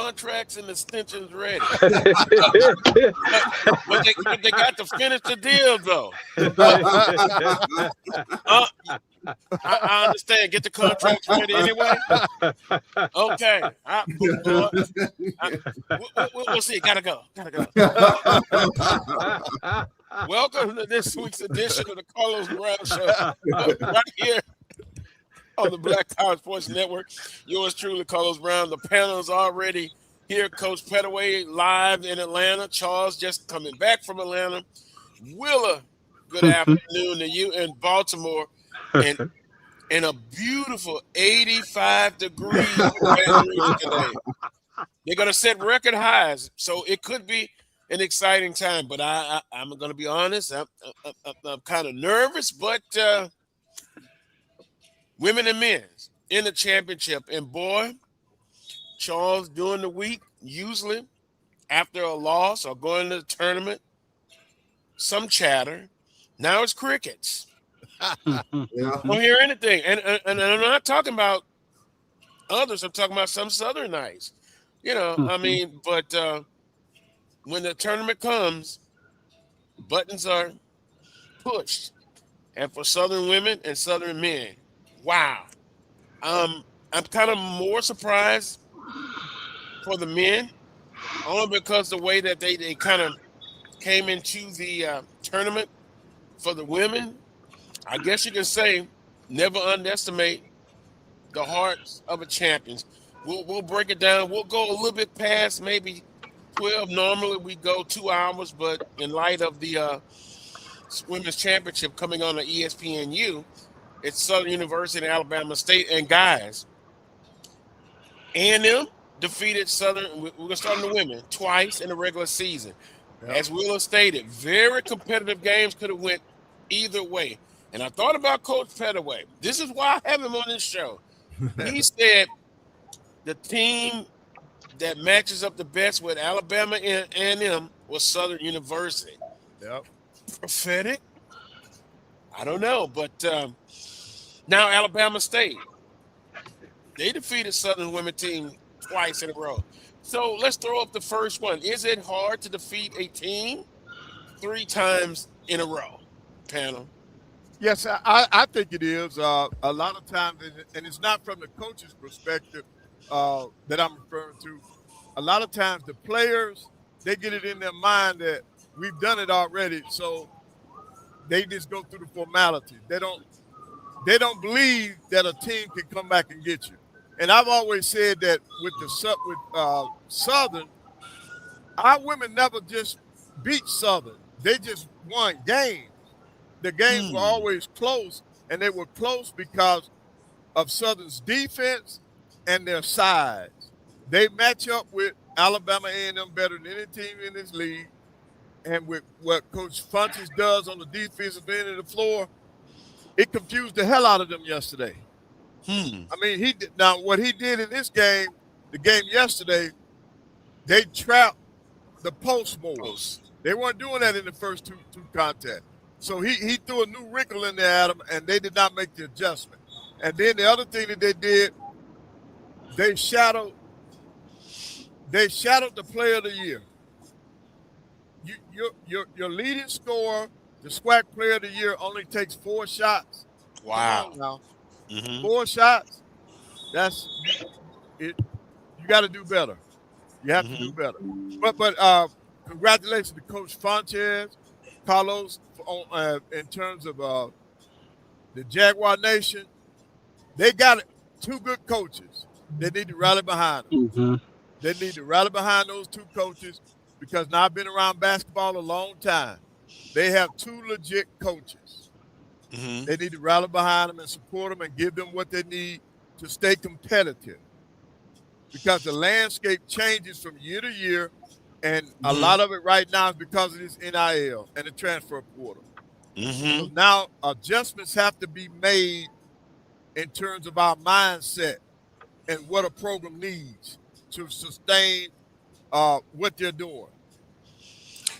contracts and extensions ready. but they got to finish the deal, though. I understand. Get the contracts ready anyway. Okay. We'll see. Gotta go. Welcome to this week's edition of the Carlos Brown Show. Right here on the Black College Sports Network. Yours truly, Carlos Brown. The panel is already here. Coach Pettaway live in Atlanta. Charles just coming back from Atlanta. Willa, good afternoon to you in Baltimore. And in a beautiful 85 degrees today. They're going to set record highs, so it could be an exciting time. But I'm going to be honest, I'm kind of nervous, but women and men in the championship. And, boy, Charles, during the week, usually after a loss or going to the tournament, some chatter. Now it's crickets. Yeah. Don't hear anything. And I'm not talking about others. I'm talking about some Southernites. I mean, but when the tournament comes, buttons are pushed. And for Southern women and Southern men, wow. I'm kind of more surprised for the men, only because the way that they kind of came into the tournament. For the women, I guess you can say never underestimate the hearts of a champion. We'll break it down. We'll go a little bit past maybe 12. Normally we go 2 hours, but in light of the women's championship coming on the ESPNU, it's Southern University and Alabama State. And guys, A&M defeated Southern. We're going to start on the women twice in the regular season. Yep. As Willa stated, very competitive games could have went either way. And I thought about Coach Pettaway. This is why I have him on this show. He said the team that matches up the best with Alabama and A&M was Southern University. Yep. Prophetic? I don't know. But now Alabama State. They defeated Southern women team twice in a row. So let's throw up the first one. Is it hard to defeat a team 3 times in a row, panel? Yes, I think it is. A lot of times, and it's not from the coach's perspective that I'm referring to. A lot of times the players, they get it in their mind that we've done it already, so they just go through the formality. They don't believe that a team can come back and get you. And I've always said that with Southern, our women never just beat Southern. They just won games. The games were always close, and they were close because of Southern's defense and their size. They match up with Alabama A&M better than any team in this league. And with what Coach Funches does on the defensive end of the floor, it confused the hell out of them yesterday. I mean, what he did in this game, the game yesterday, they trapped the post more. They weren't doing that in the first two contests. So he threw a new wrinkle in there at them, and they did not make the adjustment. And then the other thing that they did, they shadowed the player of the year. Your leading scorer, the SWAC player of the year, only takes 4 shots. Wow. Now, 4 shots, that's it. You got to do better. You have to do better. But congratulations to Coach Funches, Carlos, in terms of the Jaguar Nation. They got 2 good coaches. They need to rally behind them. They need to rally behind those 2 coaches because now I've been around basketball a long time. They have 2 legit coaches. They need to rally behind them and support them and give them what they need to stay competitive because the landscape changes from year to year, and a lot of it right now is because of this NIL and the transfer portal. So now adjustments have to be made in terms of our mindset and what a program needs to sustain what they're doing.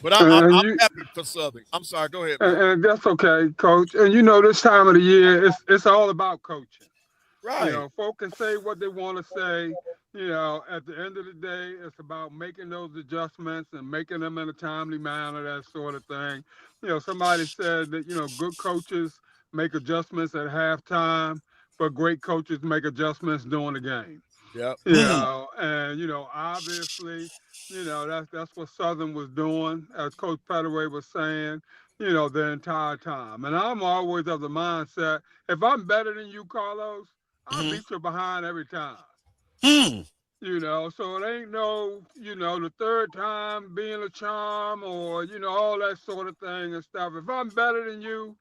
But I'm happy for Southern. I'm sorry. Go ahead. And that's okay, Coach. And this time of the year, it's all about coaching. Right. Folks can say what they want to say. At the end of the day, it's about making those adjustments and making them in a timely manner, that sort of thing. Somebody said that, good coaches make adjustments at halftime, but great coaches make adjustments during the game. Yep. And obviously, that's what Southern was doing, as Coach Petaway was saying, the entire time. And I'm always of the mindset, if I'm better than you, Carlos, I'll Mm-hmm. beat you behind every time. Hmm. So it ain't no, the third time being a charm or, all that sort of thing and stuff. If I'm better than you,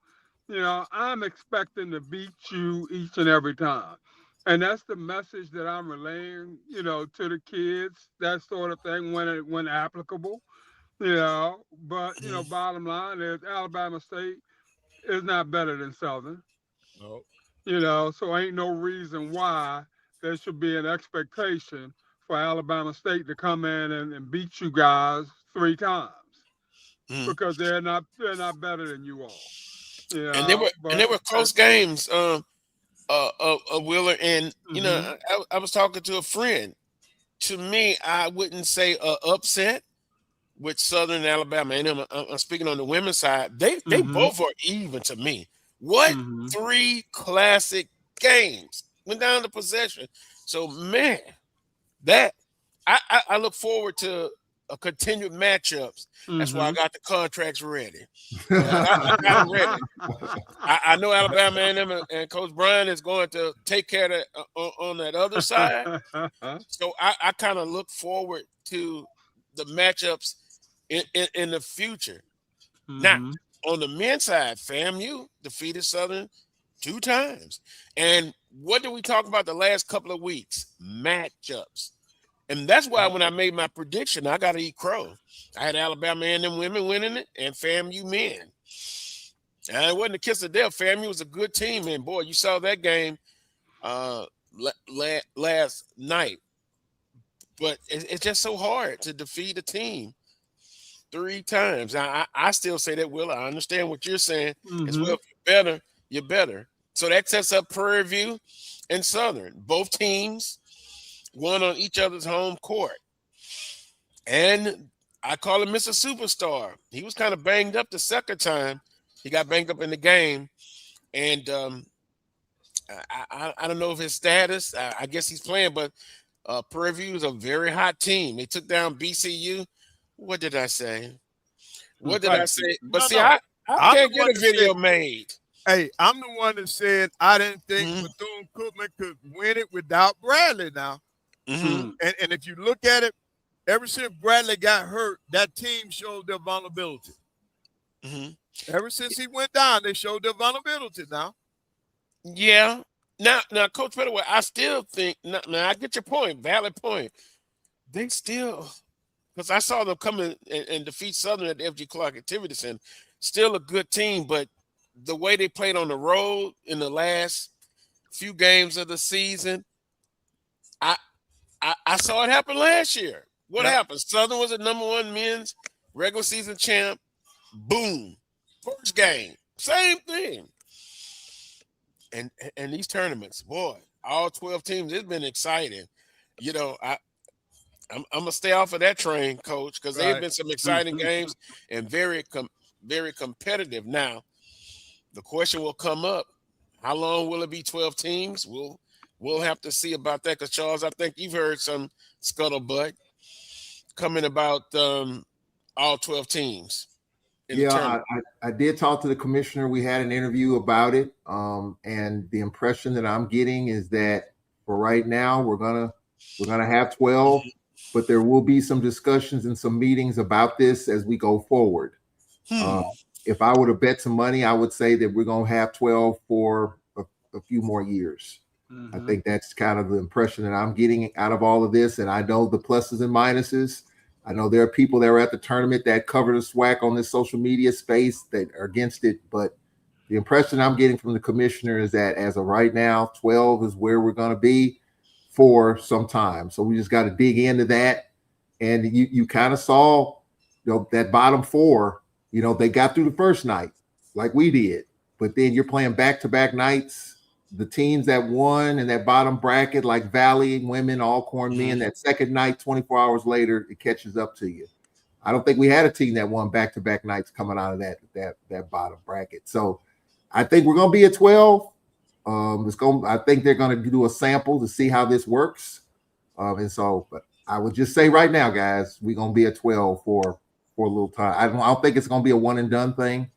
I'm expecting to beat you each and every time. And that's the message that I'm relaying, to the kids, that sort of thing when applicable, But, Mm-hmm. bottom line is Alabama State is not better than Southern, No. So ain't no reason why there should be an expectation for Alabama State to come in and beat you guys 3 times Mm-hmm. because they're not better than you all. And they were and But they were close games. Wheeler, and mm-hmm, I was talking to a friend. To me, I wouldn't say a upset with Southern Alabama. And I'm speaking on the women's side. They mm-hmm, both are even to me. What mm-hmm, 3 classic games went down to possession. So man, that I look forward to a continued matchups. That's why I mm-hmm. got the contracts ready. I got them ready. I know Alabama and Coach Brian is going to take care of that on that other side. So I kind of look forward to the matchups in the future. Now, mm-hmm. on the men's side, FAMU defeated Southern 2 times. And what did we talk about the last couple of weeks? Matchups. And that's why when I made my prediction, I got to eat crow. I had Alabama and them women winning it and FAMU men. And it wasn't a kiss of death. FAMU was a good team. And boy, you saw that game last night. But it's just so hard to defeat a team 3 times. I still say that, Will. I understand what you're saying as Mm-hmm. well. If you're better, you're better. So that sets up Prairie View and Southern. Both teams, one on each other's home court. And I call him Mr. Superstar. He was kind of banged up the second time. He got banged up in the game. And I don't know if his status, I guess he's playing, but Prairie View is a very hot team. They took down BCU. What did I say? What did I Right. say? But No, see, no. I I'm can't the get one a that said, video made. hey, I'm the one that said I didn't think Mm-hmm. Bethune-Cookman could win it without Bradley now. Mm-hmm. And if you look at it, ever since Bradley got hurt, that team showed their vulnerability. Mm-hmm. Ever since he went down, they showed their vulnerability now. Yeah. Now, Coach Petaway, I still think. Now, I get your point. Valid point. They still, because I saw them come in and defeat Southern at the FG Clark Activity Center. Still a good team, but the way they played on the road in the last few games of the season, I saw it happen last year. What Yep. happened? Southern was the #1 men's regular season champ. Boom. First game. Same thing. And these tournaments, boy, all 12 teams, it's been exciting. I'm gonna stay off of that train, Coach, because they've Right. been some exciting games and very competitive. Now, the question will come up: how long will it be 12 teams? We'll have to see about that. Because Charles, I think you've heard some scuttlebutt coming about all 12 teams in the Yeah, tournament. I did talk to the commissioner. We had an interview about it. And the impression that I'm getting is that for right now, we're gonna have 12, but there will be some discussions and some meetings about this as we go forward. If I were to bet some money, I would say that we're gonna have 12 for a few more years. I think that's kind of the impression that I'm getting out of all of this. And I know the pluses and minuses. I know there are people that were at the tournament that cover the SWAC on this social media space that are against it. But the impression I'm getting from the commissioner is that as of right now, 12 is where we're going to be for some time. So we just got to dig into that. And you kind of saw, that bottom 4, they got through the first night like we did. But then you're playing back-to-back nights the teams that won in that bottom bracket, like Valley women, Alcorn men, that second night, 24 hours later, it catches up to you. I don't think we had a team that won back-to-back nights coming out of that bottom bracket. So I think we're going to be at 12. I think they're going to do a sample to see how this works. But I would just say right now, guys, we're going to be at 12 for a little time. I don't think it's going to be a one and done thing.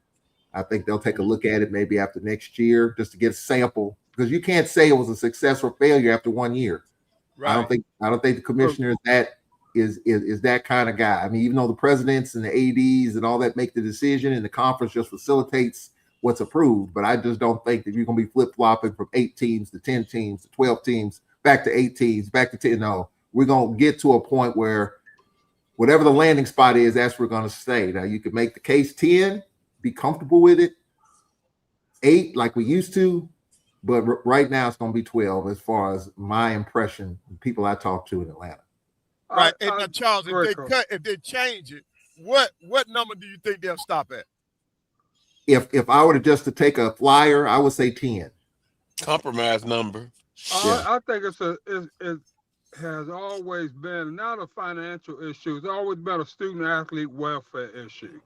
I think they'll take a look at it maybe after next year just to get a sample, because you can't say it was a success or failure after 1 year. Right. I don't think the commissioner is that kind of guy. I mean, even though the presidents and the ADs and all that make the decision and the conference just facilitates what's approved, but I just don't think that you're going to be flip-flopping from 8 teams to 10 teams to 12 teams, back to 8 teams, back to 10. No, we're going to get to a point where whatever the landing spot is, that's where we're going to stay. Now, you could make the case 10, be comfortable with it, 8 like we used to, but right now it's going to be 12 as far as my impression, people I talked to in Atlanta. Right. And Charles, if they change it, what number do you think they'll stop at? If I were to take a flyer, I would say 10. Compromise number. I think it has always been not a financial issue. It's always been a student athlete welfare issue.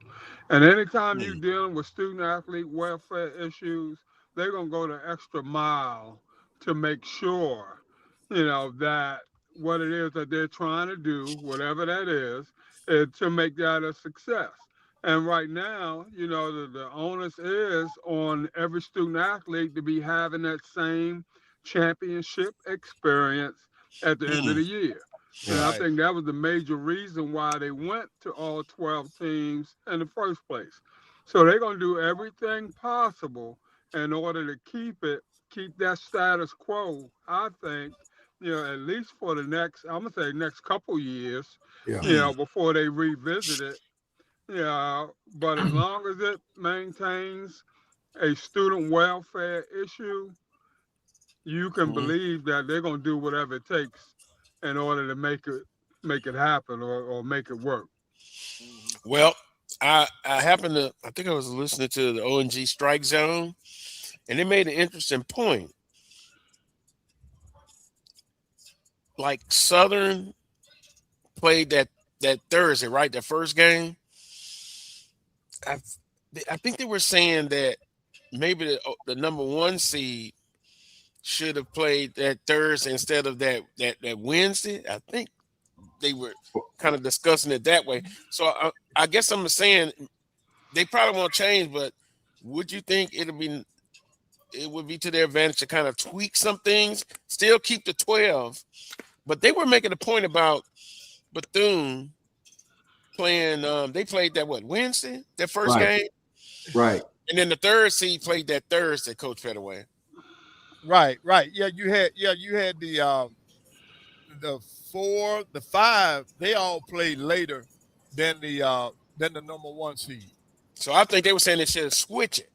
And anytime you're dealing with student athlete welfare issues, they're going to go the extra mile to make sure, that what it is that they're trying to do, whatever that is to make that a success. And right now, the onus is on every student athlete to be having that same championship experience at the end of the year. And I think that was the major reason why they went to all 12 teams in the first place. So they're going to do everything possible in order to keep that status quo, I think, at least for the next couple years, before they revisit it. Yeah, but as long as it maintains a student welfare issue, you can believe that they're going to do whatever it takes in order to make it happen or make it work. Well, I think I was listening to the ONG Strike Zone, and they made an interesting point. Like Southern played that Thursday, right? The first game. I think they were saying that maybe the number 1 seed should have played that Thursday instead of that Wednesday. I think they were kind of discussing it that way. So I guess I'm saying they probably won't change, but would you think it would be to their advantage to kind of tweak some things, still keep the 12, but they were making a point about Bethune playing. They played that Wednesday, their first game, right? And then the 3rd seed played that Thursday. Coach Fedaway. Right. Yeah, you had the 4, the 5. They all played later than the number 1 seed. So I think they were saying they should switch it.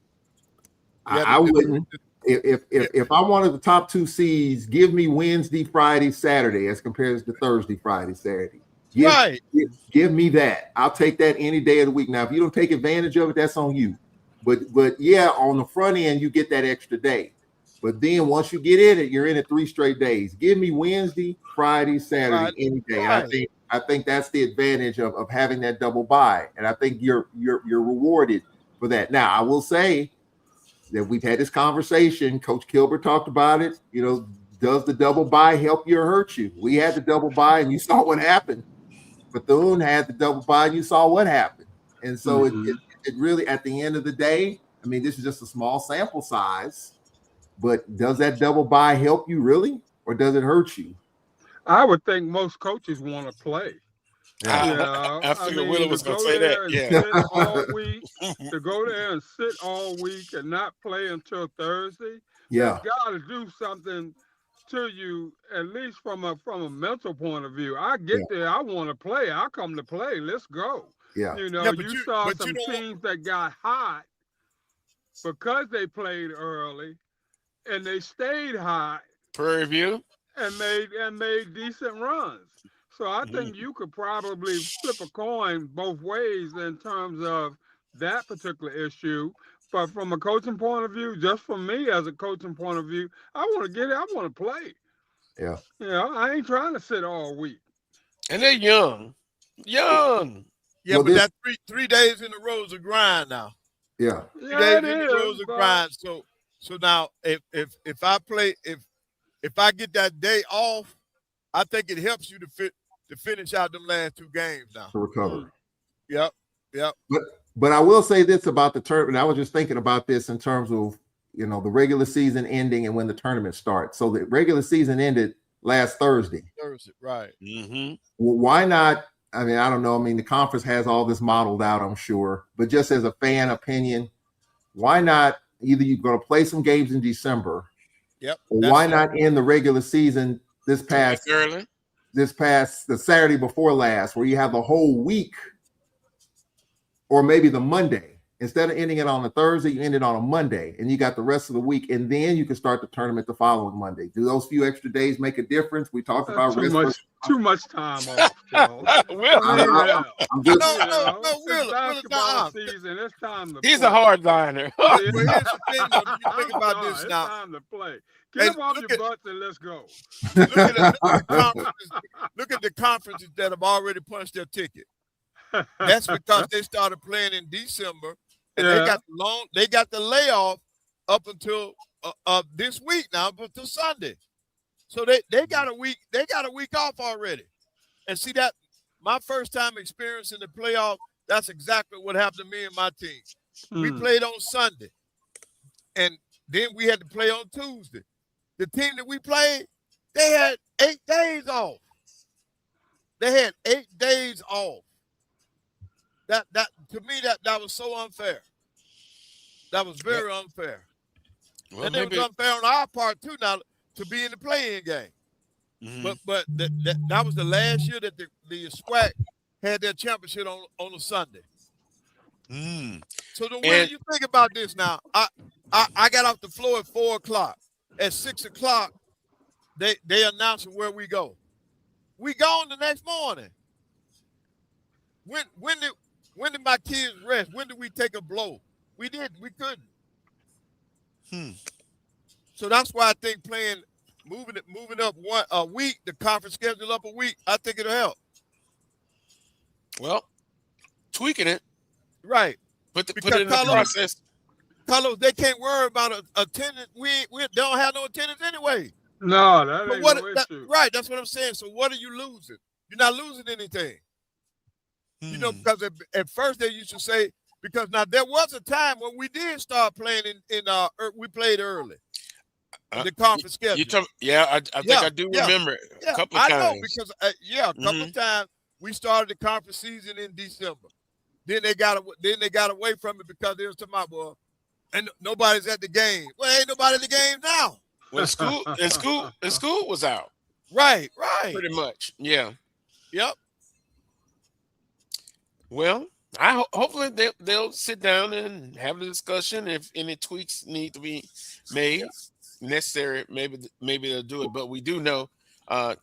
I wouldn't. If I wanted the top 2 seeds, give me Wednesday, Friday, Saturday as compared to Thursday, Friday, Saturday. Give me that. I'll take that any day of the week. Now, if you don't take advantage of it, that's on you. But yeah, on the front end, you get that extra day. But then once you get in it, you're in it 3 straight days. Give me Wednesday, Friday, Saturday, any day. And I think that's the advantage of having that double bye. And I think you're rewarded for that. Now, I will say that we've had this conversation. Coach Kilbert talked about it. Does the double bye help you or hurt you? We had the double bye, and you saw what happened. Bethune had the double bye, and you saw what happened. And so it really, at the end of the day, I mean, this is just a small sample size. But does that double bye help you really, or does it hurt you? I would think most coaches want to play. I figured Willie was going to say that. To go there and sit all week and not play until Thursday. Yeah, it's got to do something to you, at least from a mental point of view. I get there, I want to play. I come to play. Let's go. Yeah, you saw some teams that got hot because they played early. And they stayed high. Prairie View. And made decent runs. So I think you could probably flip a coin both ways in terms of that particular issue. But from a coaching point of view, just from me as a coaching point of view, I want to get it. I want to play. Yeah. You know, I ain't trying to sit all week. And they're young. Young. Yeah, Well, but this, that 3 days in a row is a grind now. yeah. 3 days Yeah, it in a row is. is a But grind. So now if I play if I get that day off, I think it helps you to finish out them last 2 games now. To recover. Yep. But I will say this about the tournament. I was just thinking about this in terms of, the regular season ending and when the tournament starts. So the regular season ended last Thursday. Thursday, right. Mm-hmm. Well, why not? I mean, I don't know. I mean, the conference has all this modeled out, I'm sure. But just as a fan opinion, why not either you're going to play some games in December, Yep. or why not end the regular season the Saturday before last, where you have the whole week, or maybe the Monday. Instead of ending it on a Thursday, you end it on a Monday, and you got the rest of the week, and then you can start the tournament the following Monday. Do those few extra days make a difference? We talked about too much time off, Joe. Will, I'm just, No, It's Will, basketball season. It's time to he's play. a hard liner. But here's the thing, though. You think about this It's now. time to play. Get them off look your at- butts and let's go. Look at the conferences that have already punched their ticket. That's because they started playing in December, and they got the layoff up until this week now, up until Sunday. So they got a week. They got a week off already. And see that my first time experiencing the playoff. That's exactly what happened to me and my team. We played on Sunday, and then we had to play on Tuesday. The team that we played, they had 8 days off. They had 8 days off. That to me that was so unfair. That was very unfair. Well, And it was unfair on our part too now to be in the play-in game. Mm-hmm. But that was the last year that the SWAC had their championship on a Sunday. So the way you think about this now, I got off the floor at 4:00. At 6:00, they announced where we go. We gone the next morning. When did my kids rest? When did we take a blow? We couldn't. So that's why I think moving up a week, the conference schedule up a week, I think it'll help. Well, tweaking it. Right. Put it in the process. Carlos, they can't worry about attendance. We don't have no attendance anyway. No, that ain't no issue. Right, that's what I'm saying. So what are you losing? You're not losing anything. Because at first they used to say, because now there was a time when we did start playing we played early. The conference schedule. I think I do remember a couple of times. I know because a couple of times we started the conference season in December. Then they got away from it because they was talking about, well, and nobody's at the game. Well, ain't nobody at the game now. When school was out. Right. Pretty much. Yeah. Yep. Well, hopefully they'll sit down and have a discussion. If any tweaks need to be made necessary, maybe they'll do it. But we do know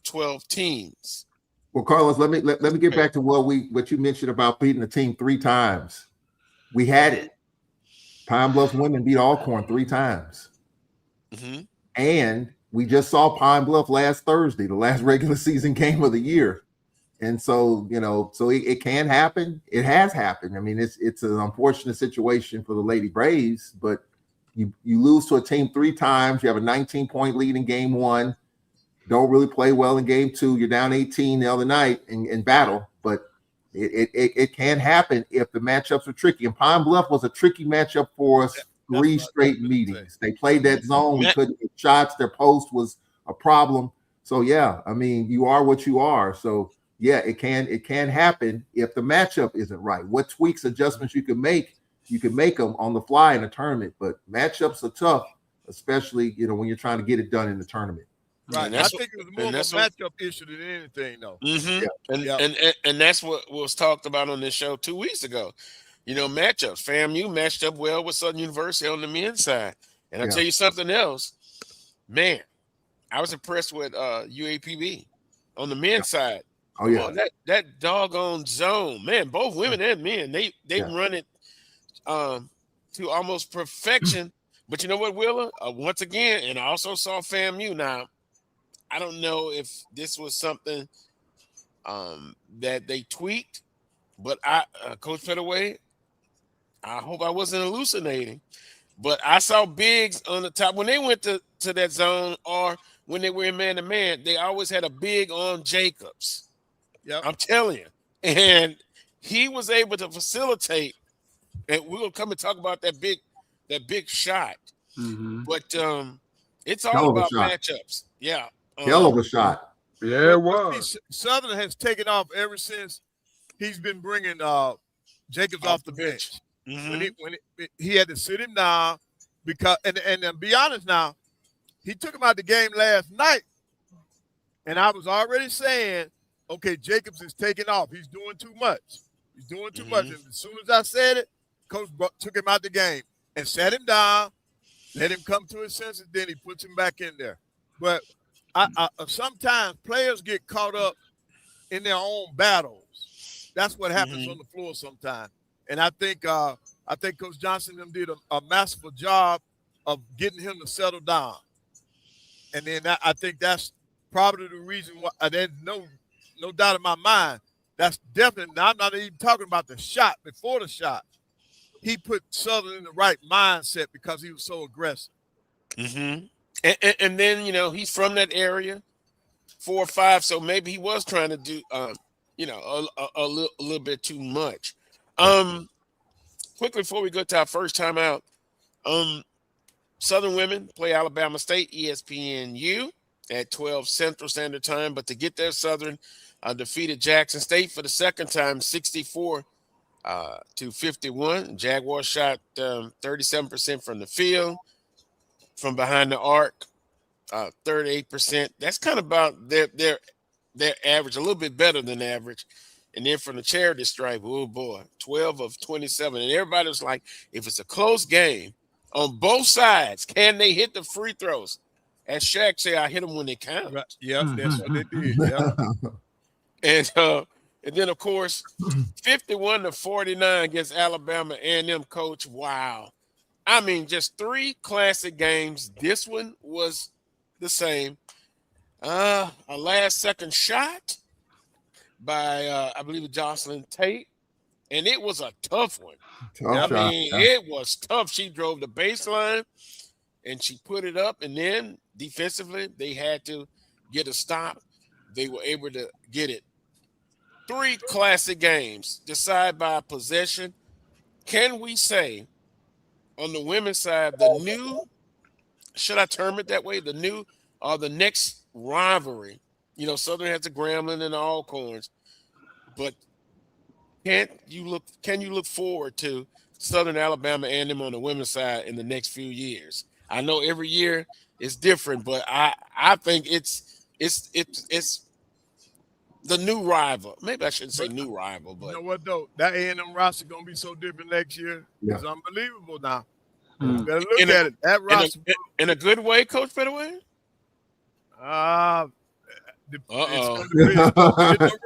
12 teams. Well, Carlos, let me get back to what you mentioned about beating the team 3 times. We had it. Pine Bluff women beat Alcorn 3 times. And we just saw Pine Bluff last Thursday, the last regular season game of the year. And so, it can happen. It has happened. I mean, it's an unfortunate situation for the Lady Braves, but you lose to a team 3 times. You have a 19-point lead in game 1. Don't really play well in game 2. You're down 18 the other night in battle, but it can happen if the matchups are tricky. And Pine Bluff was a tricky matchup for us 3 straight meetings. They played that zone. We couldn't get shots. Their post was a problem. So, I mean, you are what you are. So, it can happen if the matchup isn't right. What tweaks, adjustments you can make them on the fly in a tournament. But matchups are tough, especially, when you're trying to get it done in the tournament. Right. I think it was more of a matchup issue than anything, though. And that's what was talked about on this show 2 weeks ago. Matchups. FAMU matched up well with Southern University on the men's side. And I'll tell you something else. Man, I was impressed with UAPB on the men's side. Oh, yeah. That doggone zone. Man, both women and men, they run it to almost perfection. But you know what, Willa? Once again, and I also saw FAMU. Now, I don't know if this was something that they tweaked, but Coach Pettaway, I hope I wasn't hallucinating. But I saw bigs on the top when they went to that zone, or when they were in man-to-man, they always had a big on Jacobs. Yep. I'm telling you. And he was able to facilitate, and we'll come and talk about that big shot. But it's all about matchups. Yeah. Hell of a shot. Yeah, it was. Southern has taken off ever since he's been bringing Jacobs off the bench. When he had to sit him down because and be honest now, he took him out the game last night, and I was already saying, okay, Jacobs is taking off. He's doing too much. He's doing too much. And as soon as I said it, Coach took him out the game and sat him down, let him come to his senses. Then he puts him back in there. But I sometimes players get caught up in their own battles. That's what happens on the floor sometimes. And I think Coach Johnson and them did a masterful job of getting him to settle down. And then I think that's probably the reason why. There's no doubt in my mind. That's definitely. I'm not even talking about the shot. Before the shot, he put Southern in the right mindset because he was so aggressive. And then he's from that area, 4 or 5. So maybe he was trying to do a little bit too much. Quickly before we go to our first time out, Southern women play Alabama State, ESPNU at 12 Central Standard Time. But to get there, Southern defeated Jackson State for the second time, 64-51. Jaguars shot 37% from the field, from behind the arc, 38%. That's kind of about their average, a little bit better than average. And then from the charity stripe, oh boy, 12 of 27. And everybody was like, if it's a close game on both sides, can they hit the free throws? As Shaq say, I hit them when they count. Right. Yep, that's what they did. Yep. And then of course, 51-49 against Alabama A&M. Coach, wow. I mean, just 3 classic games. This one was the same. A last second shot by I believe Jocelyn Tate, and it was a tough one. It was tough. She drove the baseline and she put it up, and then defensively they had to get a stop. They were able to get it. 3 classic games decided by possession. Can we say on the women's side, the new, should I term it that way, the new or the next rivalry? Southern has the Grambling and the Alcorns, but can you look forward to Southern Alabama and them on the women's side in the next few years? I know every year is different, but I think it's the new rival. Maybe I shouldn't say new rival, but you know what though? That A&M roster gonna be so different next year. Yeah. It's unbelievable now. You better look at it. That roster in a good way, Coach Pettaway.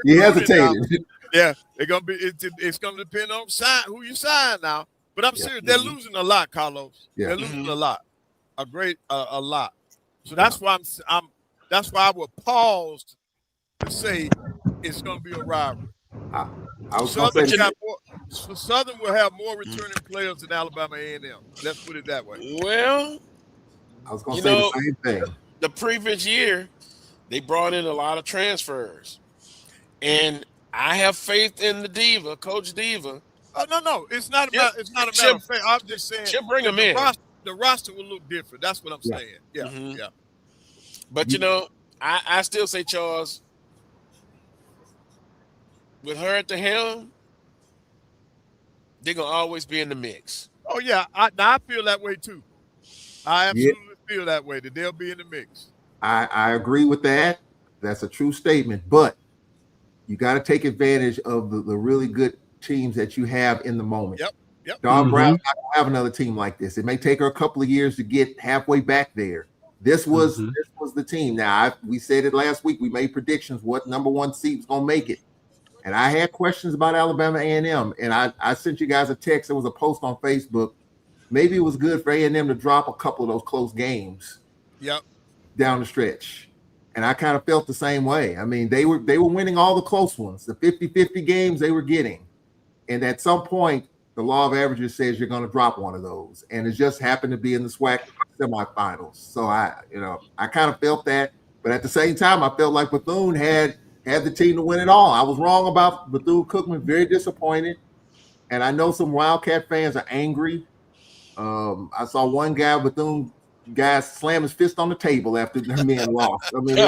He hesitated. Yeah, it's gonna depend on who you sign now. But I'm serious, they're losing a lot, Carlos. Yeah. They're losing a lot. A lot. So that's why that's why I would pause to say it's gonna be a rivalry. Southern will have more returning players than Alabama A&M. Let's put it that way. Well, I was gonna say the same thing. The previous year, they brought in a lot of transfers, and I have faith in the Diva, Coach Diva. Oh no, it's not about faith. I'm just saying she'll bring them in. The roster will look different. That's what I'm saying. Yeah, yeah. But I still say, Charles, with her at the helm, they're gonna always be in the mix. Oh yeah, I feel that way too. I absolutely feel that way, that they'll be in the mix. I agree with that. That's a true statement, but you got to take advantage of the really good teams that you have in the moment. Yep. Dawn Brown's not gonna have another team like this. It may take her a couple of years to get halfway back there. This was the team. Now we said it last week. We made predictions what number 1 seed was gonna make it, and I had questions about Alabama A&M, and I sent you guys a text. There was a post on Facebook maybe it was good for A&M to drop a couple of those close games. Yep. Down the stretch. And I kind of felt the same way. I mean, they were winning all the close ones, the 50-50 games they were getting. And at some point, the law of averages says you're going to drop one of those. And it just happened to be in the SWAC semifinals. So I kind of felt that. But at the same time, I felt like Bethune had the team to win it all. I was wrong about Bethune-Cookman, very disappointed. And I know some Wildcat fans are angry. I saw one guy, Bethune guy, slam his fist on the table after their men lost. I mean,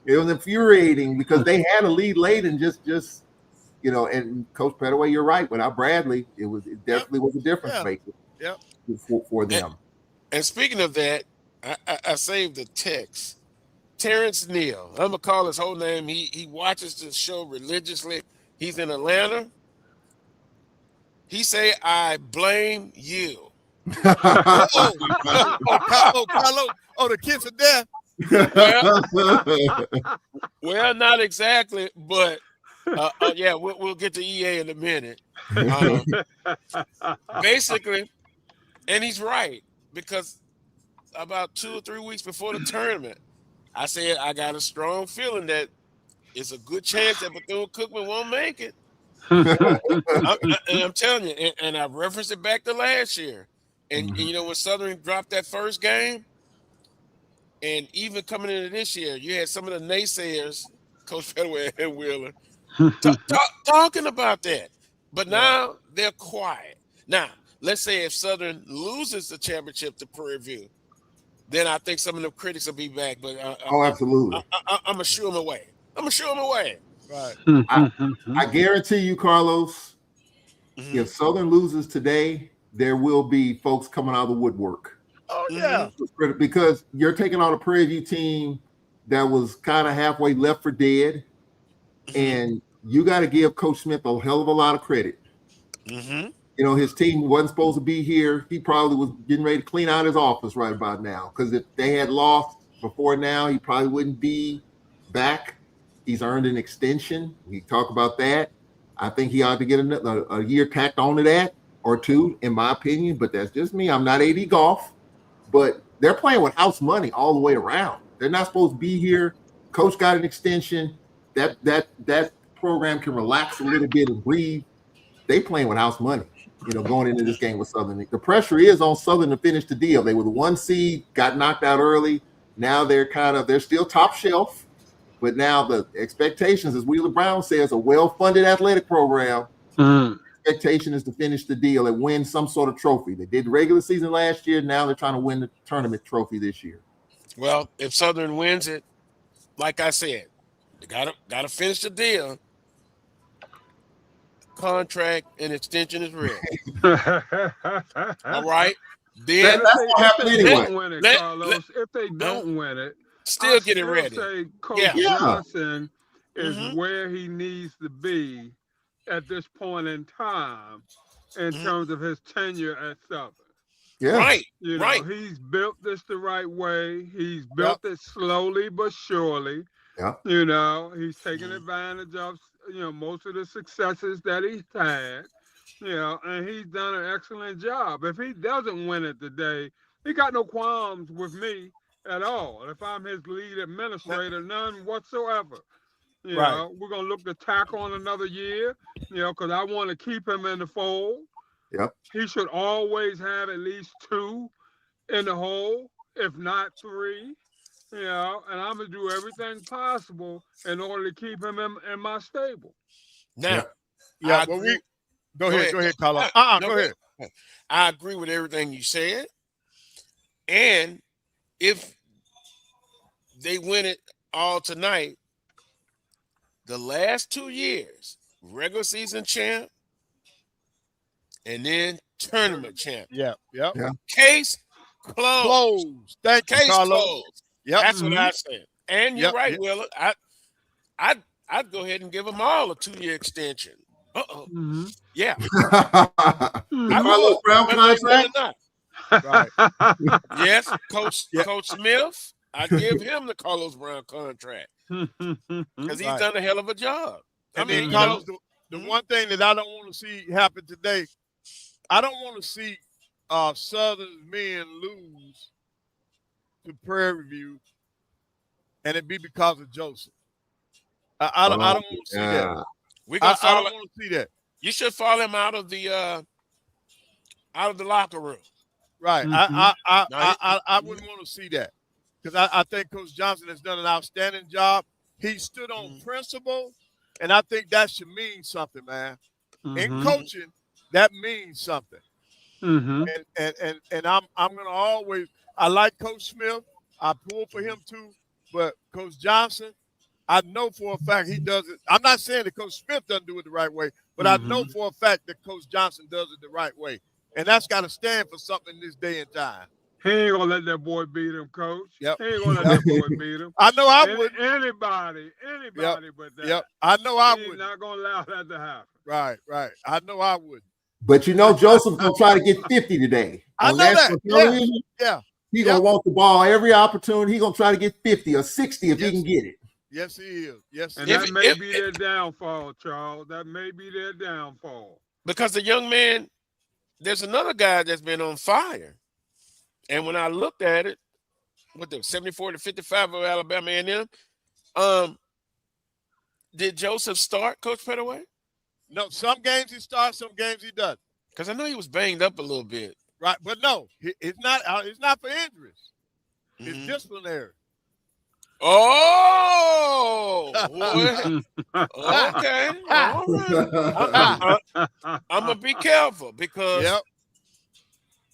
it was infuriating because they had a lead late and just and Coach Pettaway, you're right. Without Bradley, it definitely was a difference maker for them. And speaking of that, I saved the text. Terrence Neal. I'm gonna call his whole name. He watches the show religiously. He's in Atlanta. He say, "I blame you." Carlo. Oh, the kids are there. Well, not exactly, but yeah, we'll get to EA in a minute. Basically, and he's right, because about 2 or 3 weeks before the tournament, I said I got a strong feeling that it's a good chance that Bethune-Cookman won't make it. I'm telling you, and I referenced it back to last year. And when Southern dropped that first game, and even coming into this year, you had some of the naysayers, Coach Pettaway and Wheeler, talking about that. But now they're quiet. Now, let's say if Southern loses the championship to Prairie View, then I think some of the critics will be back. But absolutely. I'm going to shoo them away. Right. I guarantee you, Carlos, if Southern loses today, there will be folks coming out of the woodwork. Oh, yeah. Because you're taking on a Prairie View team that was kind of halfway left for dead, and you got to give Coach Smith a hell of a lot of credit. His team wasn't supposed to be here. He probably was getting ready to clean out his office right about now, because if they had lost before now, he probably wouldn't be back. He's earned an extension. We talk about that. I think he ought to get a year tacked onto that, or 2, in my opinion. But that's just me. I'm not AD golf, but they're playing with house money all the way around. They're not supposed to be here. Coach got an extension. That program can relax a little bit and breathe. They playing with house money, going into this game with Southern. The pressure is on Southern to finish the deal. They were the 1 seed, got knocked out early. Now they're still top shelf. But now the expectations, as Wheeler Brown says, a well-funded athletic program, expectation is to finish the deal and win some sort of trophy. They did the regular season last year. Now they're trying to win the tournament trophy this year. Well, if Southern wins it, like I said, they gotta finish the deal. Contract and extension is ready. All right. Then that's what happened anyway. If they don't win it, still get it ready. Say Coach Johnson is where he needs to be at this point in time in terms of his tenure at Southern. Yeah. Right. He's built this the right way. He's built it slowly but surely. Yeah. He's taken advantage of most of the successes that he's had. And he's done an excellent job. If he doesn't win it today, he got no qualms with me at all. If I'm his lead administrator, none whatsoever. We're going to look to tack on another year, because I want to keep him in the fold. Yep. He should always have at least 2 in the hole, if not 3. And I'm going to do everything possible in order to keep him in my stable. Now, go ahead, Carlos. Go ahead. I agree with everything you said. And if they win it all tonight, the last 2 years, regular season champ and then tournament champ. Yeah. Case closed. Thank you, Case Carlos. closed. Yep. That's what I said. And you're right, Willa. I'd go ahead and give them all a 2-year extension. Yeah. Carlos Brown contract. Right. Yes, Coach Smith. I give him the Carlos Brown contract because he's done a hell of a job. Carlos, the one thing that I don't want to see happen today, I don't want to see Southern men lose to Prairie View, and it be because of Joseph. I don't want to see that. I don't want to see that. You should fall him out of the locker room. Right. I wouldn't want to see that because I think Coach Johnson has done an outstanding job. He stood on principle, and I think that should mean something, man. In coaching, that means something. And I'm gonna always. I like Coach Smith. I pull for him too, but Coach Johnson, I know for a fact he does it. I'm not saying that Coach Smith doesn't do it the right way, but I know for a fact that Coach Johnson does it the right way. And that's got to stand for something in this day and time. He ain't going to let that boy beat him, Coach. Yep. He ain't going to let that boy beat him. I know I would. Anybody but that. Yep. I know I would. He's not going to allow that to happen. Right. I know I would. But you know, Joseph's going to try to get 50 today. I know that. Yeah. He's going to want the ball every opportunity. He's going to try to get 50 or 60 if he can get it. Yes, he is. Yes, and that may be their downfall, Charles. That may be their downfall. Because the young man, there's another guy that's been on fire. And when I looked at it, with the 74-55 of Alabama A&M, did Joseph start, Coach Pettaway? No, some games he starts, some games he doesn't. Because I know he was banged up a little bit. Right, but no, it's not for injuries. It's disciplinary. Oh, okay. All right. I'm going to be careful because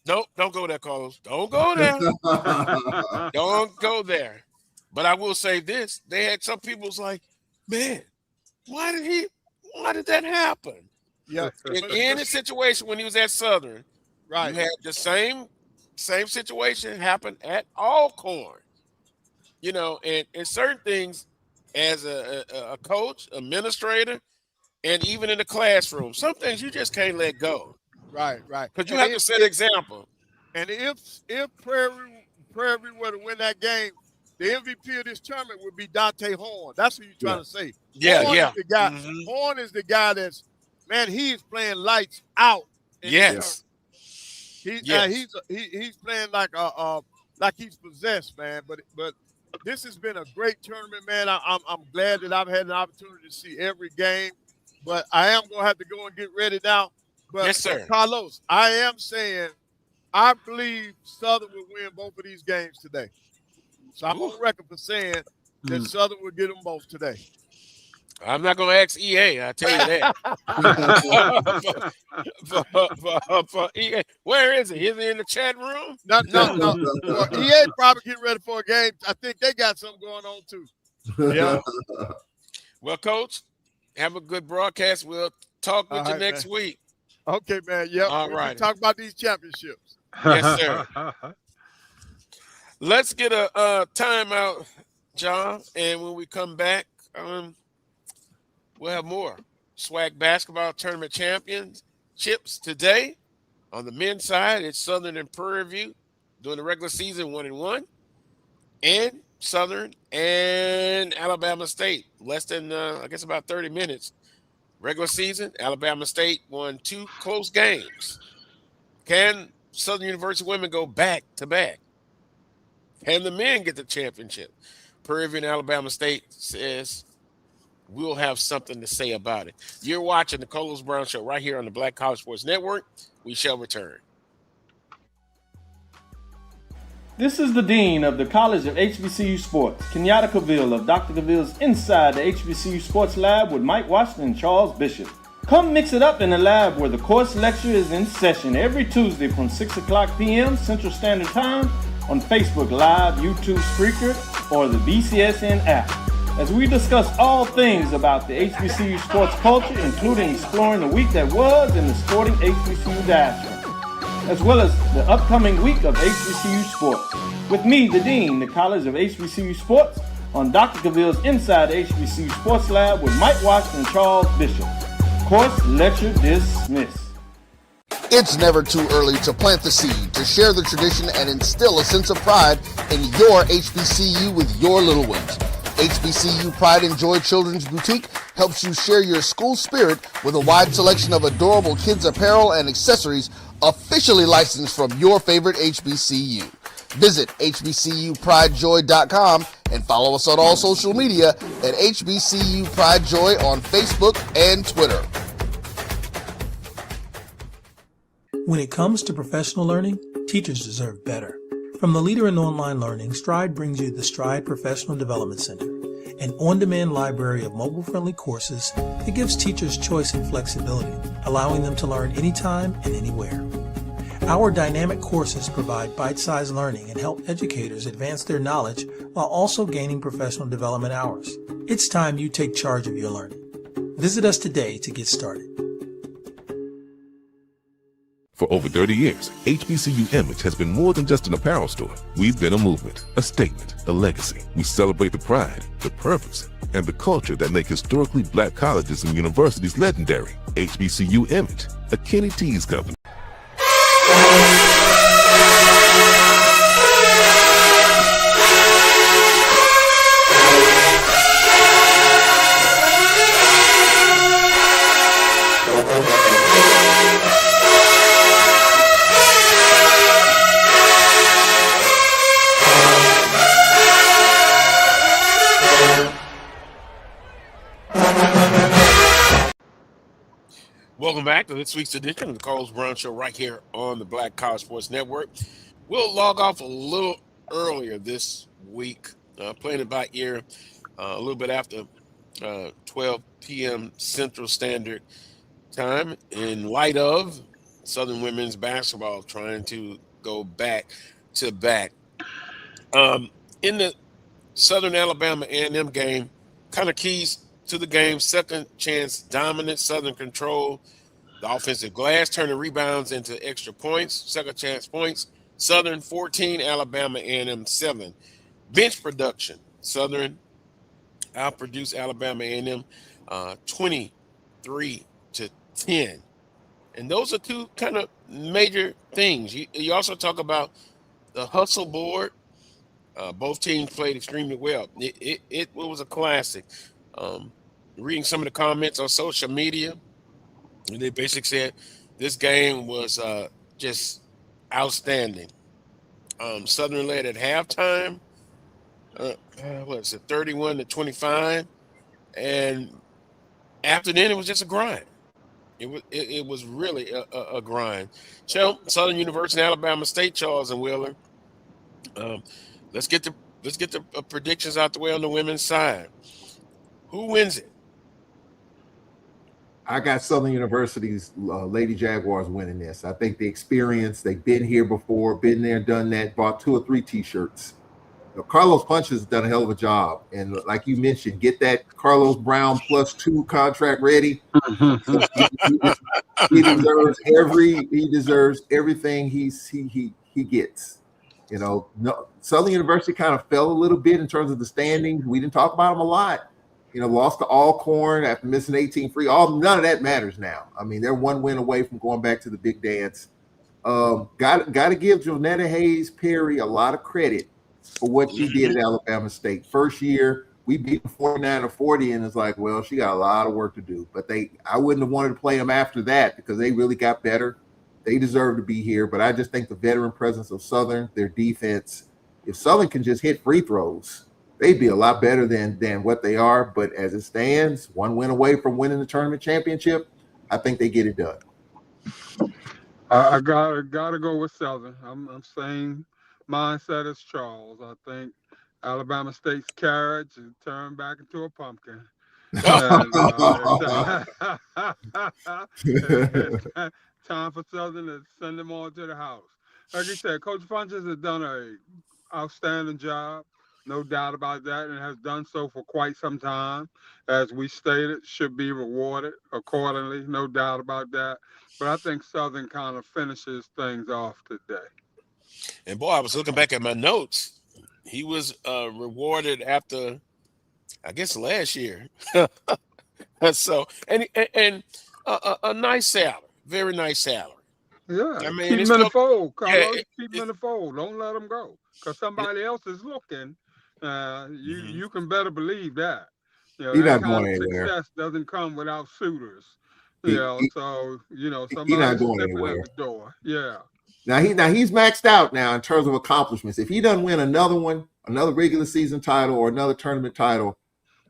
nope, don't go there, Carlos. Don't go there. Don't go there. But I will say this. They had some people was like, man, why did that happen? Yeah. In any situation when he was at Southern, right, you had the same situation happen at Alcorn. You know, and certain things as a coach, administrator, and even in the classroom, some things you just can't let go. Right. Because you have to set an example. And if Prairie were to win that game, the MVP of this tournament would be Dante Horn. That's what you're trying to say. Yeah. Is the guy, Horn is the guy that's, man, he is playing lights out. Yes. He's playing like he's possessed, man. But this has been a great tournament, man. I'm glad that I've had an opportunity to see every game, but I am going to have to go and get ready now. But, yes, sir. Carlos, I am saying I believe Southern will win both of these games today. So I'm on record for saying that Southern will get them both today. I'm not going to ask EA. I'll tell you that. for EA. Where is he? Is he in the chat room? No. Well, EA probably getting ready for a game. I think they got something going on too. Yeah. Well, Coach, have a good broadcast. We'll talk with you next week. Okay, man. Yep. All right. We'll talk about these championships. Yes, sir. Let's get a timeout, John. And when we come back, we'll have more swag basketball tournament championships today. On the men's side, it's Southern and Prairie View during the regular season 1-1, and Southern and Alabama State. Less than about 30 minutes. Regular season, Alabama State won 2 close games. Can Southern University women go back to back? Can the men get the championship? Prairie View and Alabama State says we'll have something to say about it. You're watching the Carlos Brown Show right here on the Black College Sports Network. We shall return. This is the Dean of the College of HBCU Sports, Kenyatta Cavill of Dr. Cavill's Inside the HBCU Sports Lab with Mike Washington and Charles Bishop. Come mix it up in the lab where the course lecture is in session every Tuesday from 6 o'clock p.m. Central Standard Time on Facebook Live, YouTube Spreaker, or the BCSN app, as we discuss all things about the HBCU sports culture, including exploring the week that was in the sporting HBCU diaspora, as well as the upcoming week of HBCU sports. With me, the Dean, the College of HBCU Sports, on Dr. Cavill's Inside the HBCU Sports Lab with Mike Washington and Charles Bishop. Course lecture dismissed. It's never too early to plant the seed, to share the tradition, and instill a sense of pride in your HBCU with your little ones. HBCU Pride and Joy Children's Boutique helps you share your school spirit with a wide selection of adorable kids apparel and accessories officially licensed from your favorite HBCU. Visit hbcupridejoy.com and follow us on all social media at HBCU Pride Joy on Facebook and Twitter. When it comes to professional learning, teachers deserve better. From the leader in online learning, Stride brings you the Stride Professional Development Center, an on-demand library of mobile-friendly courses that gives teachers choice and flexibility, allowing them to learn anytime and anywhere. Our dynamic courses provide bite-sized learning and help educators advance their knowledge while also gaining professional development hours. It's time you take charge of your learning. Visit us today to get started. For over 30 years, HBCU Image has been more than just an apparel store. We've been a movement, a statement, a legacy. We celebrate the pride, the purpose, and the culture that make historically black colleges and universities legendary. HBCU Image, a Kenny T's company. Welcome back to this week's edition of the Carlos Brown Show right here on the Black College Sports Network. We'll log off a little earlier this week, playing it by ear a little bit after 12 p.m. Central Standard Time in light of Southern women's basketball trying to go back to back. In the Southern Alabama A&M game, kind of keys to the game, second chance dominant, Southern control, the offensive glass, turning rebounds into extra points, second chance points, Southern 14, Alabama A&M 7. Bench production, Southern outproduced Alabama A&M 23-10. And those are two kind of major things. You also talk about the hustle board. Both teams played extremely well. It was a classic. Reading some of the comments on social media, they basically said this game was just outstanding. Southern led at halftime. What is it, 31-25, and after then it was just a grind. It was really a grind. So Southern University, Alabama State, Charles and Wheeler. Let's get the predictions out the way on the women's side. Who wins it? I got Southern University's Lady Jaguars winning this. I think the experience, they've been here before, been there, done that, bought 2 or 3 T-shirts. Carlos Punch has done a hell of a job. And like you mentioned, get that Carlos Brown +2 contract ready. He deserves everything he gets. You know, Southern University kind of fell a little bit in terms of the standings. We didn't talk about them a lot. You know, lost to Alcorn after missing 18 free. None of that matters now. I mean, they're 1 win away from going back to the big dance. Got to give Jonetta Hayes Perry a lot of credit for what she did at Alabama State. First year, we beat them 49-40, and it's like, well, she got a lot of work to do. But I wouldn't have wanted to play them after that because they really got better. They deserve to be here, but I just think the veteran presence of Southern, their defense, if Southern can just hit free throws, they'd be a lot better than what they are. But as it stands, 1 win away from winning the tournament championship, I think they get it done. I gotta go with Southern. I'm saying mindset is Charles. I think Alabama State's carriage is turned back into a pumpkin. And, time for Southern to send them all to the house. Like you said, Coach Funches has done an outstanding job. No doubt about that, and has done so for quite some time. As we stated, should be rewarded accordingly. No doubt about that. But I think Southern kind of finishes things off today. And boy, I was looking back at my notes. He was rewarded after, I guess, last year. So, and a nice salary, very nice salary. Yeah, I mean, keep him in the fold, Carlos. Yeah, keep him in the fold. Don't let him go, because somebody else is looking Mm-hmm. You can better believe that. He's That not kind going of anywhere. success doesn't come without suitors. He, he, So he's not somebody's going sniffing at anywhere. the door. Yeah. Now he's maxed out now in terms of accomplishments. If he doesn't win another regular season title or another tournament title,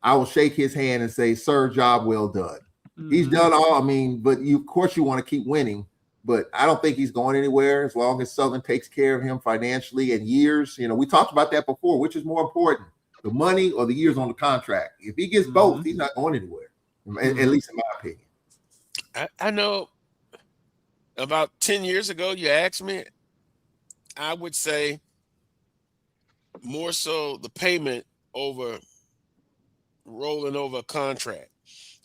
I will shake his hand and say, "Sir, job well done." He's Mm-hmm. done all. I mean, but of course you want to keep winning, but I don't think he's going anywhere as long as Southern takes care of him financially and years. We talked about that before. Which is more important, the money or the years on the contract? If he gets Mm-hmm. both, he's not going anywhere. At Mm-hmm. least in my opinion. I know about 10 years ago, you asked me, I would say more so the payment over rolling over a contract,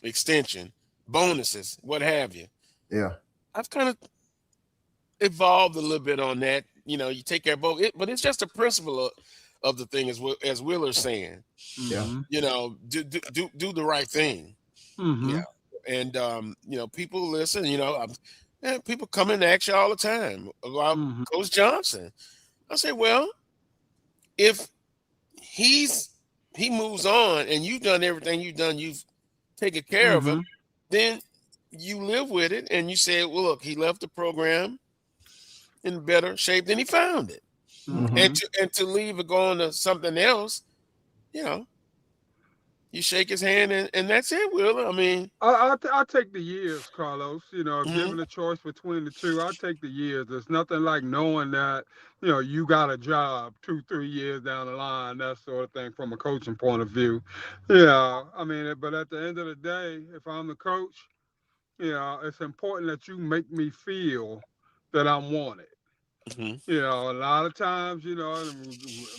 extension, bonuses, what have you. Yeah. I've kind of evolved a little bit on that. You take care of both, but it's just a principle of the thing, as Willer's saying. Yeah. Mm-hmm. Do the right thing. Mm-hmm. Yeah, and people listen. People come in and ask you all the time about Mm-hmm. Coach Johnson. I say, well, if he moves on and you've done everything you've done, you've taken care of him, Mm-hmm. then you live with it and you say, well, look, he left the program in better shape than he found it. Mm-hmm. And to leave and go on to something else, you shake his hand and that's it, Will. I mean, I take the years, Carlos. If mhm, given a choice between the two, I take the years. There's nothing like knowing that you got a job 2-3 years down the line, that sort of thing, from a coaching point of view. Yeah, I mean, but at the end of the day, if I'm the coach, it's important that you make me feel that I'm wanted. mhm, A lot of times, and a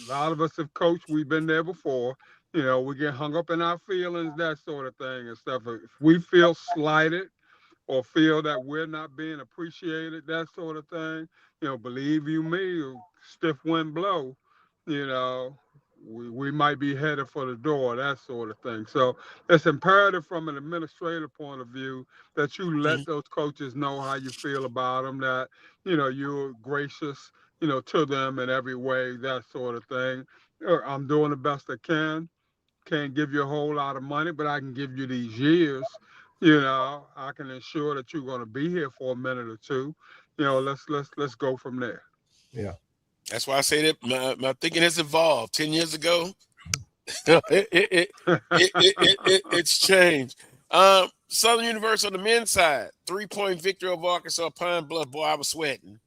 lot of us have coached, we've been there before. We get hung up in our feelings, that sort of thing and stuff. If we feel slighted or feel that we're not being appreciated, that sort of thing, believe you me, stiff wind blow, you know, we might be headed for the door, that sort of thing. So it's imperative from an administrative point of view that you let mhm, those coaches know how you feel about them, that, you're gracious, to them in every way, that sort of thing. I'm doing the best I can. Can't give you a whole lot of money, but I can give you these years. I can ensure that you're going to be here for a minute or two. Let's go from there. Yeah. That's why I say that my thinking has evolved. 10 years ago, it's changed. Southern University on the men's side, 3-point victory over Arkansas Pine Bluff. Boy, I was sweating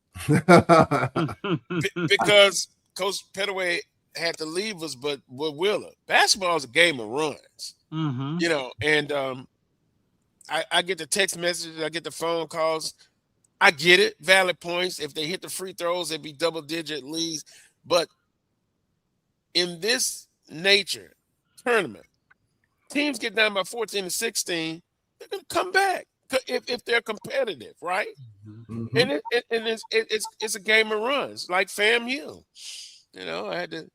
because Coach Pettaway had to leave us, but Willer. Basketball is a game of runs, Mm-hmm. and I get the text messages, I get the phone calls. I get it, valid points. If they hit the free throws, it'd be double-digit leads. But in this nature tournament, teams get down by 14 to 16, they're going to come back if they're competitive, right? Mhm. And it's a game of runs, like FAMU. I had to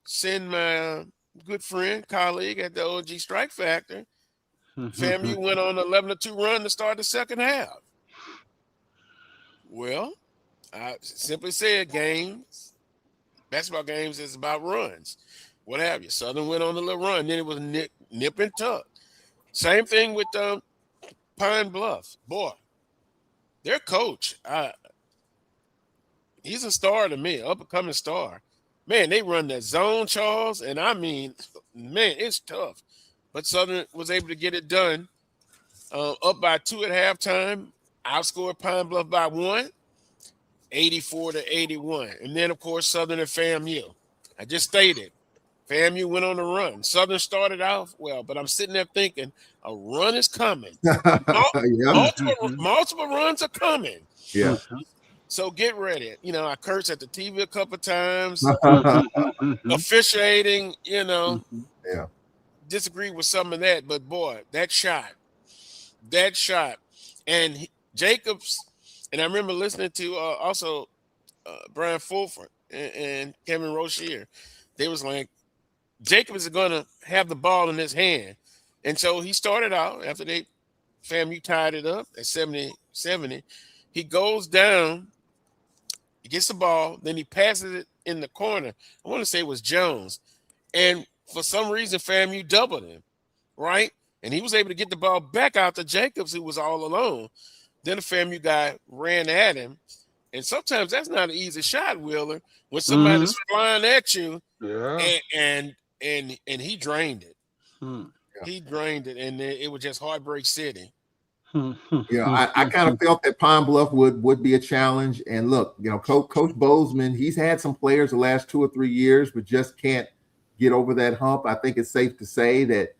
send my good friend, colleague at the OG Strike Factor. FAMU went on an 11-2 run to start the second half. Well, I simply said basketball games is about runs, what have you. Southern went on a little run, then it was nip and tuck. Same thing with Pine Bluff. Boy, their coach, he's a star to me, up and coming star. Man, they run that zone, Charles, and I mean, man, it's tough. But Southern was able to get it done, up by 2 at halftime, outscored Pine Bluff by 1. 84-81. And then, of course, Southern and FAMU. I just stated, FAMU went on a run. Southern started off well, but I'm sitting there thinking a run is coming. Yeah. Multiple runs are coming. Yeah. So get ready. I cursed at the TV a couple of times. Mm-hmm. Officiating, Yeah. disagree with some of that. But, boy, that shot. And Jacobs, and I remember listening to also Brian Fulford and Kevin Rozier. They was like, Jacobs is going to have the ball in his hand. And so he started out after FAMU tied it up at 70-70. He goes down, he gets the ball, then he passes it in the corner. I want to say it was Jones. and for some reason FAMU doubled him, right? And he was able to get the ball back out to Jacobs, who was all alone. Then the FAMU guy ran at him. And sometimes that's not an easy shot, Wheeler, when somebody's flying at you, and he drained it. He drained it, and it was just Heartbreak City. I kind of felt that Pine Bluff would be a challenge. And look, Coach Bozeman, he's had some players the last 2 or 3 years, but just can't get over that hump. I think it's safe to say that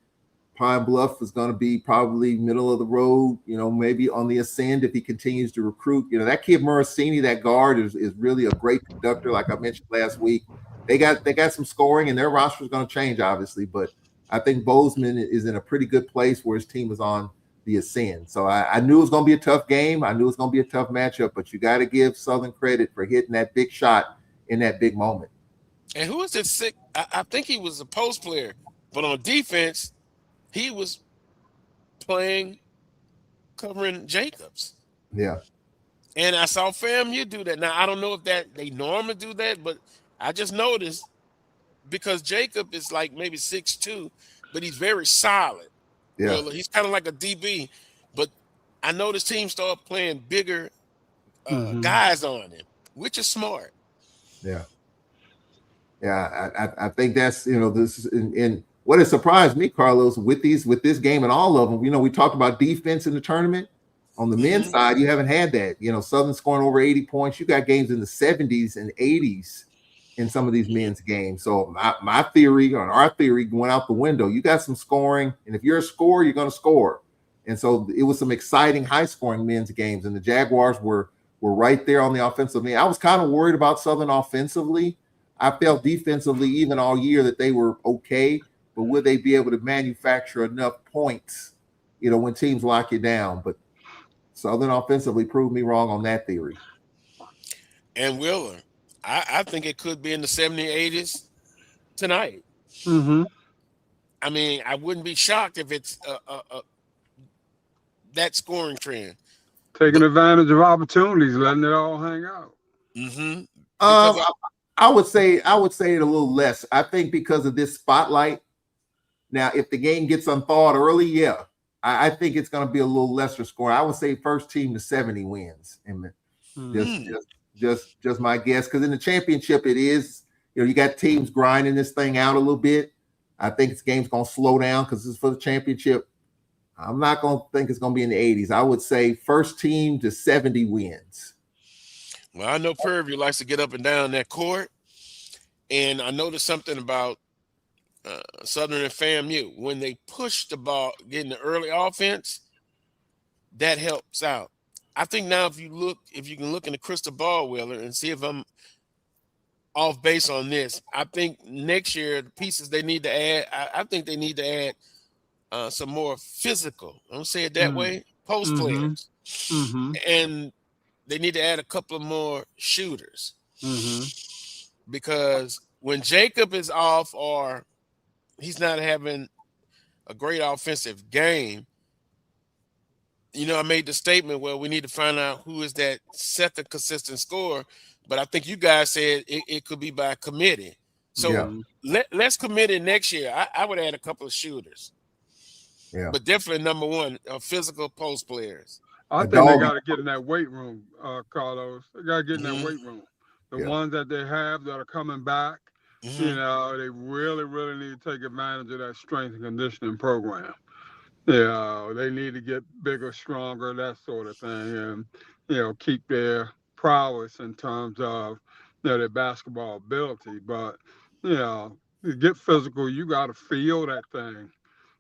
Pine Bluff is going to be probably middle of the road, maybe on the ascend if he continues to recruit. That kid Morosini, that guard, is really a great conductor. Like I mentioned last week, they got some scoring, and their roster is going to change, obviously. But I think Bozeman is in a pretty good place where his team is on the ascend. So I knew it was going to be a tough game. I knew it was going to be a tough matchup, but you got to give Southern credit for hitting that big shot in that big moment. And who is this sick? I think he was a post player, but on defense, he was playing covering Jacobs. Yeah. And I saw FAMU do that. Now, I don't know if they normally do that, but I just noticed because Jacob is like maybe 6'2", but he's very solid. Yeah. Well, he's kind of like a DB, but I noticed teams start playing bigger guys on him, which is smart. Yeah. Yeah, I think that's, this is in what has surprised me, Carlos, with this game and all of them. We talked about defense in the tournament. On the men's side, you haven't had that. Southern scoring over 80 points. You got games in the 70s and 80s in some of these men's games. So my theory, or our theory, went out the window. You got some scoring, and if you're a scorer, you're going to score. And so it was some exciting, high-scoring men's games, and the Jaguars were right there on the offensive end. I was kind of worried about Southern offensively. I felt defensively, even all year, that they were okay, but would they be able to manufacture enough points, when teams lock you down? But Southern offensively proved me wrong on that theory. And Wheeler, I think it could be in the 70s, 80s tonight. I mean, I wouldn't be shocked if it's that scoring trend. Taking advantage of opportunities, letting it all hang out. I would say it a little less. I think because of this spotlight. Now, if the game gets unthawed early, I think it's going to be a little lesser score. I would say first team to 70 wins. And just my guess, because in the championship it is, you got teams grinding this thing out a little bit. I think this game's going to slow down because it's for the championship. I'm not going to think it's going to be in the 80s. I would say first team to 70 wins. Well, I know Purview likes to get up and down that court, and I noticed something about Southern and FAMU. When they push the ball, getting the early offense, that helps out. I think now if you can look in the crystal ball, Wheeler, and see if I'm off base on this, I think next year the pieces they need to add, I think they need to add some more physical, I don't say it that way, post players. And they need to add a couple of more shooters. Because when Jacob is off or he's not having a great offensive game, I made the statement, well, we need to find out who is that second consistent scorer. But I think you guys said it could be by committee. So let's commit it next year. I would add a couple of shooters. Yeah. But definitely number one, physical post players. I think they got to get in that weight room, Carlos. They got to get in that weight room. The ones that they have that are coming back, they really, really need to take advantage of that strength and conditioning program. They need to get bigger, stronger, that sort of thing, and, keep their prowess in terms of, their basketball ability. But, to get physical, you got to feel that thing.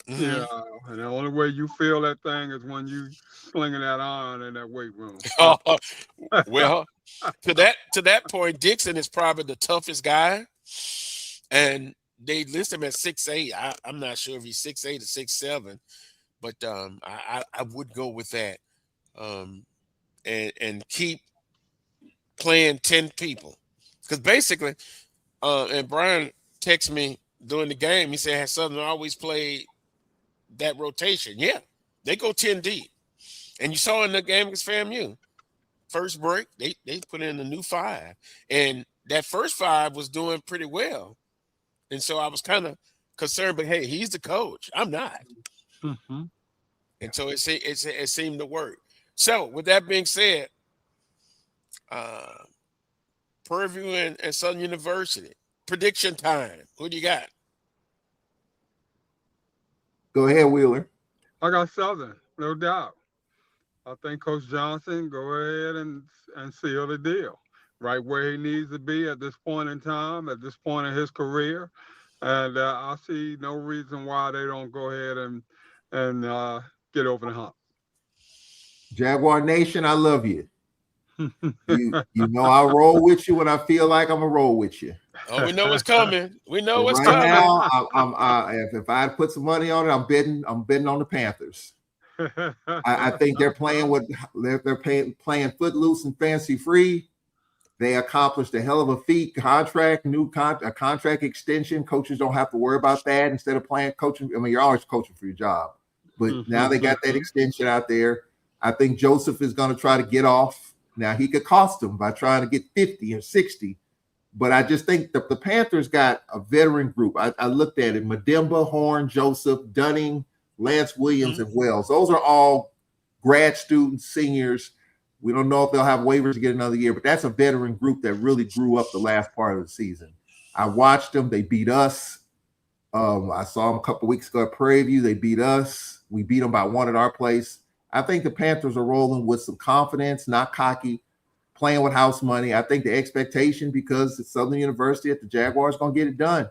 And the only way you feel that thing is when you slinging that iron in that weight room. Well, to that point, Dixon is probably the toughest guy, and they list him at 6'8". I'm not sure if he's 6'8" or 6'7", but I would go with that, and keep playing 10 people, because basically, and Brian texted me during the game. He said, "Has Southern always played that rotation?" Yeah, they go 10 deep, and you saw in the game against FAMU, first break they put in a new 5, and that first 5 was doing pretty well. And so I was kind of concerned, but hey, he's the coach. I'm not. Mm-hmm. And so it seemed to work. So with that being said, uh, Prairie View and Southern University, prediction time. Who do you got? Go ahead, Wheeler. I got Southern, no doubt. I think Coach Johnson go ahead and seal the deal right where he needs to be at this point in time, at this point in his career, and I see no reason why they don't go ahead and get over the hump. Jaguar Nation, I love you. You know I roll with you when I feel like I'm gonna roll with you. Oh, we know what's coming. We know But what's right coming. now, if I put some money on it, I'm betting on the Panthers. I think they're playing playing footloose and fancy free. They accomplished a hell of a feat. A contract extension. Coaches don't have to worry about that instead of playing coaching. I mean, you're always coaching for your job, but now they got that extension out there. I think Joseph is going to try to get off. Now he could cost them by trying to get 50 or 60. But I just think the Panthers got a veteran group. I looked at it: Madimba, Horn, Joseph, Dunning, Lance Williams, and Wells. Those are all grad students, seniors. We don't know if they'll have waivers to get another year, but that's a veteran group that really grew up the last part of the season. I watched them. They beat us. I saw them a couple weeks ago at Prairie View. They beat us. We beat them by one at our place. I think the Panthers are rolling with some confidence, not cocky, playing with house money. I think the expectation, because it's Southern University at the Jaguars, going to get it done.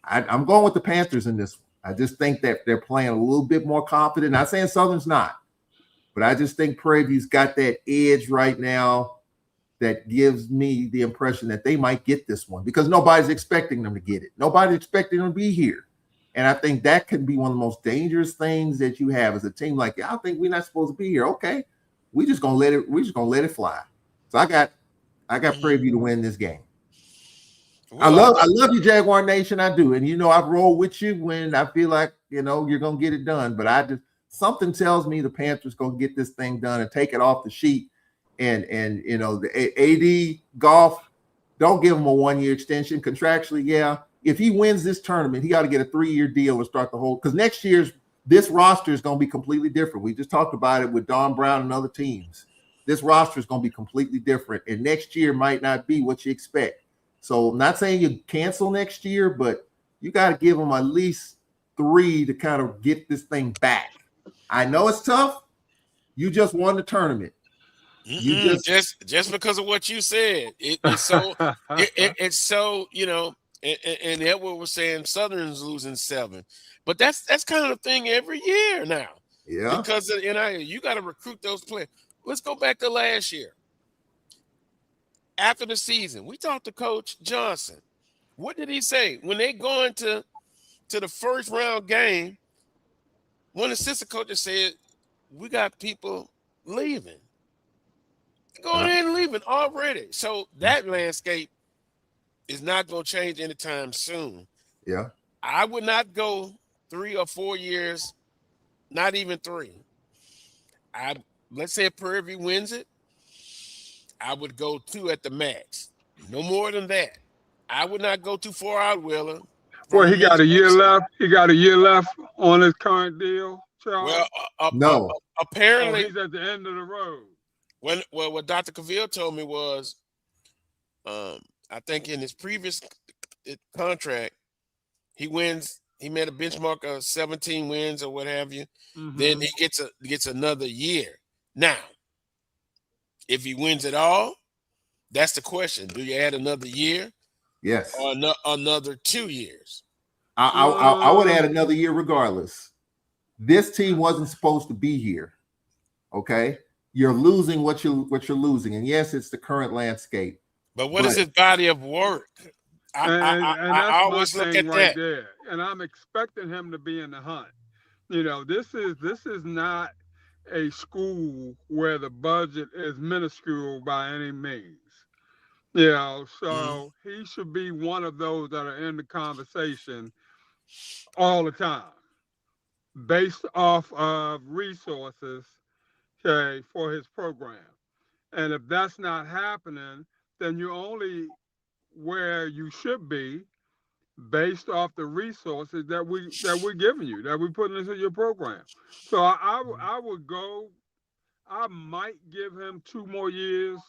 I'm going with the Panthers in this one. I just think that they're playing a little bit more confident. Not saying Southern's not, but I just think Prairie View's got that edge right now that gives me the impression that they might get this one because nobody's expecting them to get it. Nobody's expecting them to be here. And I think that can be one of the most dangerous things that you have as a team. Like, I think we're not supposed to be here. Okay, we're just gonna let it fly. So I got Prairie View to win this game. Well, I love you, Jaguar Nation. I do. And I've rolled with you when I feel like you're gonna get it done. But something tells me the Panthers gonna get this thing done and take it off the sheet. And the AD Golf, don't give him a 1-year extension contractually. Yeah. If he wins this tournament, he got to get a 3-year deal and start the whole, because next year's this roster is going to be completely different. We just talked about it with Don Brown and other teams. This roster is going to be completely different, and next year might not be what you expect. So I'm not saying you cancel next year, but you got to give them at least 3 to kind of get this thing back. I know it's tough. You just won the tournament. You just because of what you said, it's so it's so And Edward was saying Southern's losing 7, but that's kind of the thing every year now. Yeah, because of NIL, you got to recruit those players. Let's go back to last year. After the season, we talked to Coach Johnson. What did he say when they go into the first round game? One assistant coaches said, "We got people leaving, going ahead and leaving already." So that landscape is not going to change anytime soon. Yeah. I would not go 3 or 4 years, not even 3. Let's say if Prairie View wins it, I would go 2 at the max. No more than that. I would not go too far out, Wheeler. Well, he got a year left. He got a year left on his current deal, Charles. Well, no. Apparently, he's at the end of the road. What Dr. Cavill told me was, I think in his previous contract, he made a benchmark of 17 wins or what have you. Mm-hmm. Then he gets another year. Now, if he wins it all, that's the question. Do you add another year? Yes. Or another 2 years? I would add another year regardless. This team wasn't supposed to be here. Okay? You're losing what you're losing. And yes, it's the current landscape. But what is his body of work? I always look at that. There. And I'm expecting him to be in the hunt. This is not a school where the budget is minuscule by any means. So he should be one of those that are in the conversation all the time, based off of resources, for his program. And if that's not happening, then you're only where you should be based off the resources that we're giving you, that we're putting into your program. So I would go. I might give him 2 more years,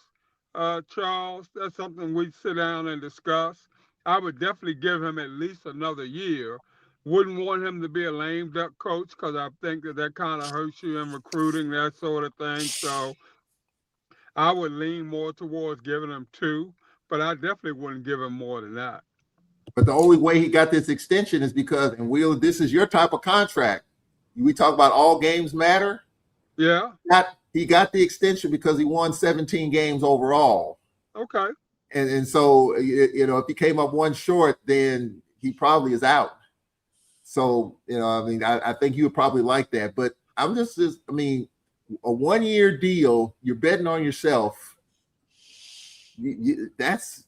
Charles. That's something we sit down and discuss. I would definitely give him at least another year. Wouldn't want him to be a lame duck coach because I think that kind of hurts you in recruiting, that sort of thing. So I would lean more towards giving him 2, but I definitely wouldn't give him more than that. But the only way he got this extension is because, and Will, this is your type of contract. We talk about all games matter. Yeah. He got the extension because he won 17 games overall. Okay. And so, if he came up one short, then he probably is out. So, I think you would probably like that. But I'm just a 1-year deal, you're betting on yourself. That's,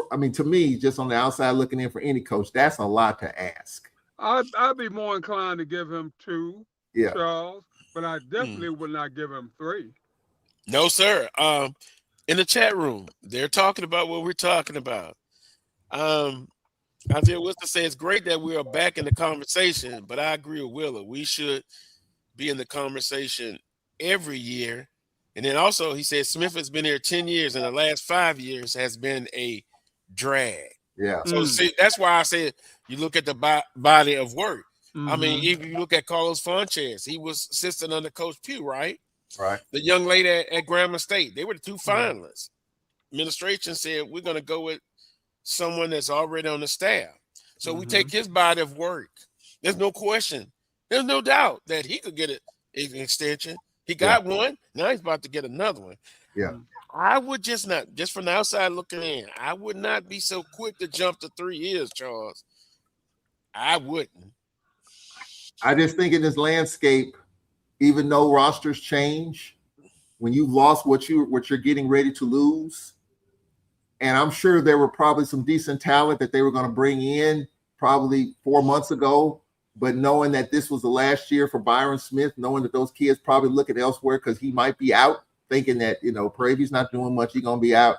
to me, just on the outside looking in for any coach, that's a lot to ask. I'd be more inclined to give him 2, yeah, Charles, but I definitely would not give him 3. No, sir. In the chat room, they're talking about what we're talking about. Isaiah Wilson says it's great that we are back in the conversation, but I agree with Willa. We should be in the conversation every year. And then also he says Smith has been here 10 years, and the last 5 years has been a drag. Yeah. So see, that's why I said you look at the body of work. I mean, if you look at Carlos Sanchez, he was assistant under Coach Pugh, right? Right. The young lady at Grambling State, they were the 2 finalists. Administration said we're going to go with someone that's already on the staff. So we take his body of work. There's no question. There's no doubt that he could get an extension. He got one. Now he's about to get another one. Yeah. I would just from the outside looking in, I would not be so quick to jump to 3 years, Charles. I wouldn't. I just think in this landscape, even though rosters change, when you've lost what you're getting ready to lose, and I'm sure there were probably some decent talent that they were going to bring in probably 4 months ago, but knowing that this was the last year for Byron Smith, knowing that those kids probably looking elsewhere because he might be out, thinking that, Pravy's not doing much, he's going to be out.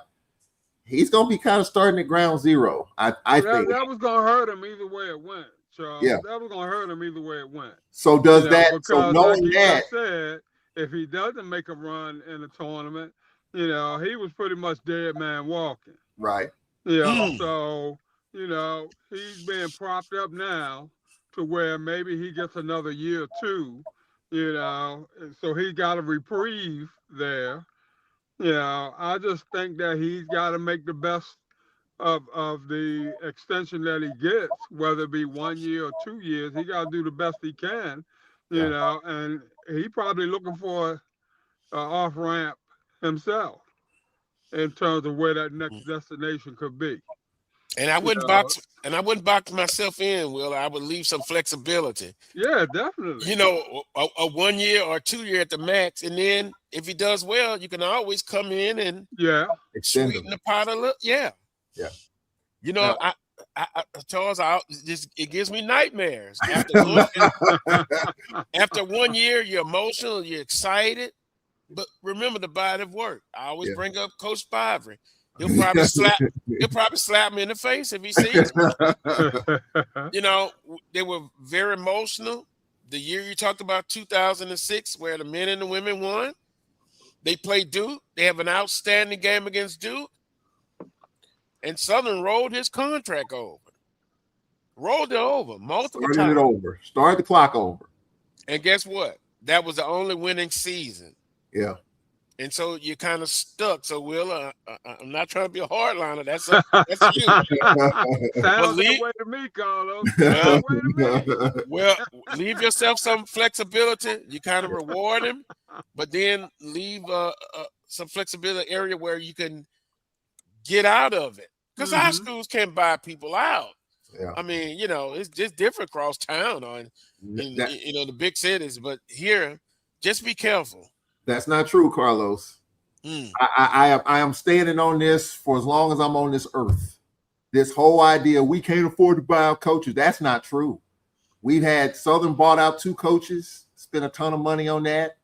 He's going to be kind of starting at ground zero. I think that was going to hurt him either way it went. Charles. Yeah. That was going to hurt him either way it went. So does that, because so knowing like that, said, if he doesn't make a run in the tournament, he was pretty much dead man walking. right. So, he's being propped up now to where maybe he gets another year or 2, so he got a reprieve there. I just think that he's got to make the best of the extension that he gets, whether it be 1 year or 2 years. He got to do the best he can, and he probably looking for an off ramp himself in terms of where that next destination could be. And I wouldn't box myself in, Will. I would leave some flexibility. Yeah, definitely. A 1 year or 2 year at the max, and then if he does well, you can always come in and sweeten the pot a little. Yeah. Charles, it gives me nightmares. After 1 year, you're emotional, you're excited, but remember the body of work. I always bring up Coach Bivry. He'll probably slap me in the face if he sees me. They were very emotional. The year you talked about, 2006, where the men and the women won. They played Duke. They have an outstanding game against Duke. And Southern rolled his contract over. Rolled it over multiple times. Started it over. Started the clock over. And guess what? That was the only winning season. Yeah. And so you're kind of stuck. So, Will, I'm not trying to be a hardliner. That's you. Sounds that way to me, Carlos. Well, leave yourself some flexibility. You kind of reward him, but then leave some flexibility area where you can get out of it. Because high schools can't buy people out. Yeah. I mean, it's just different across town or in the big cities. But here, just be careful. That's not true, Carlos. I am standing on this for as long as I'm on this earth. This whole idea we can't afford to buy out coaches, that's not true. We've had Southern bought out 2 coaches, spent a ton of money on that.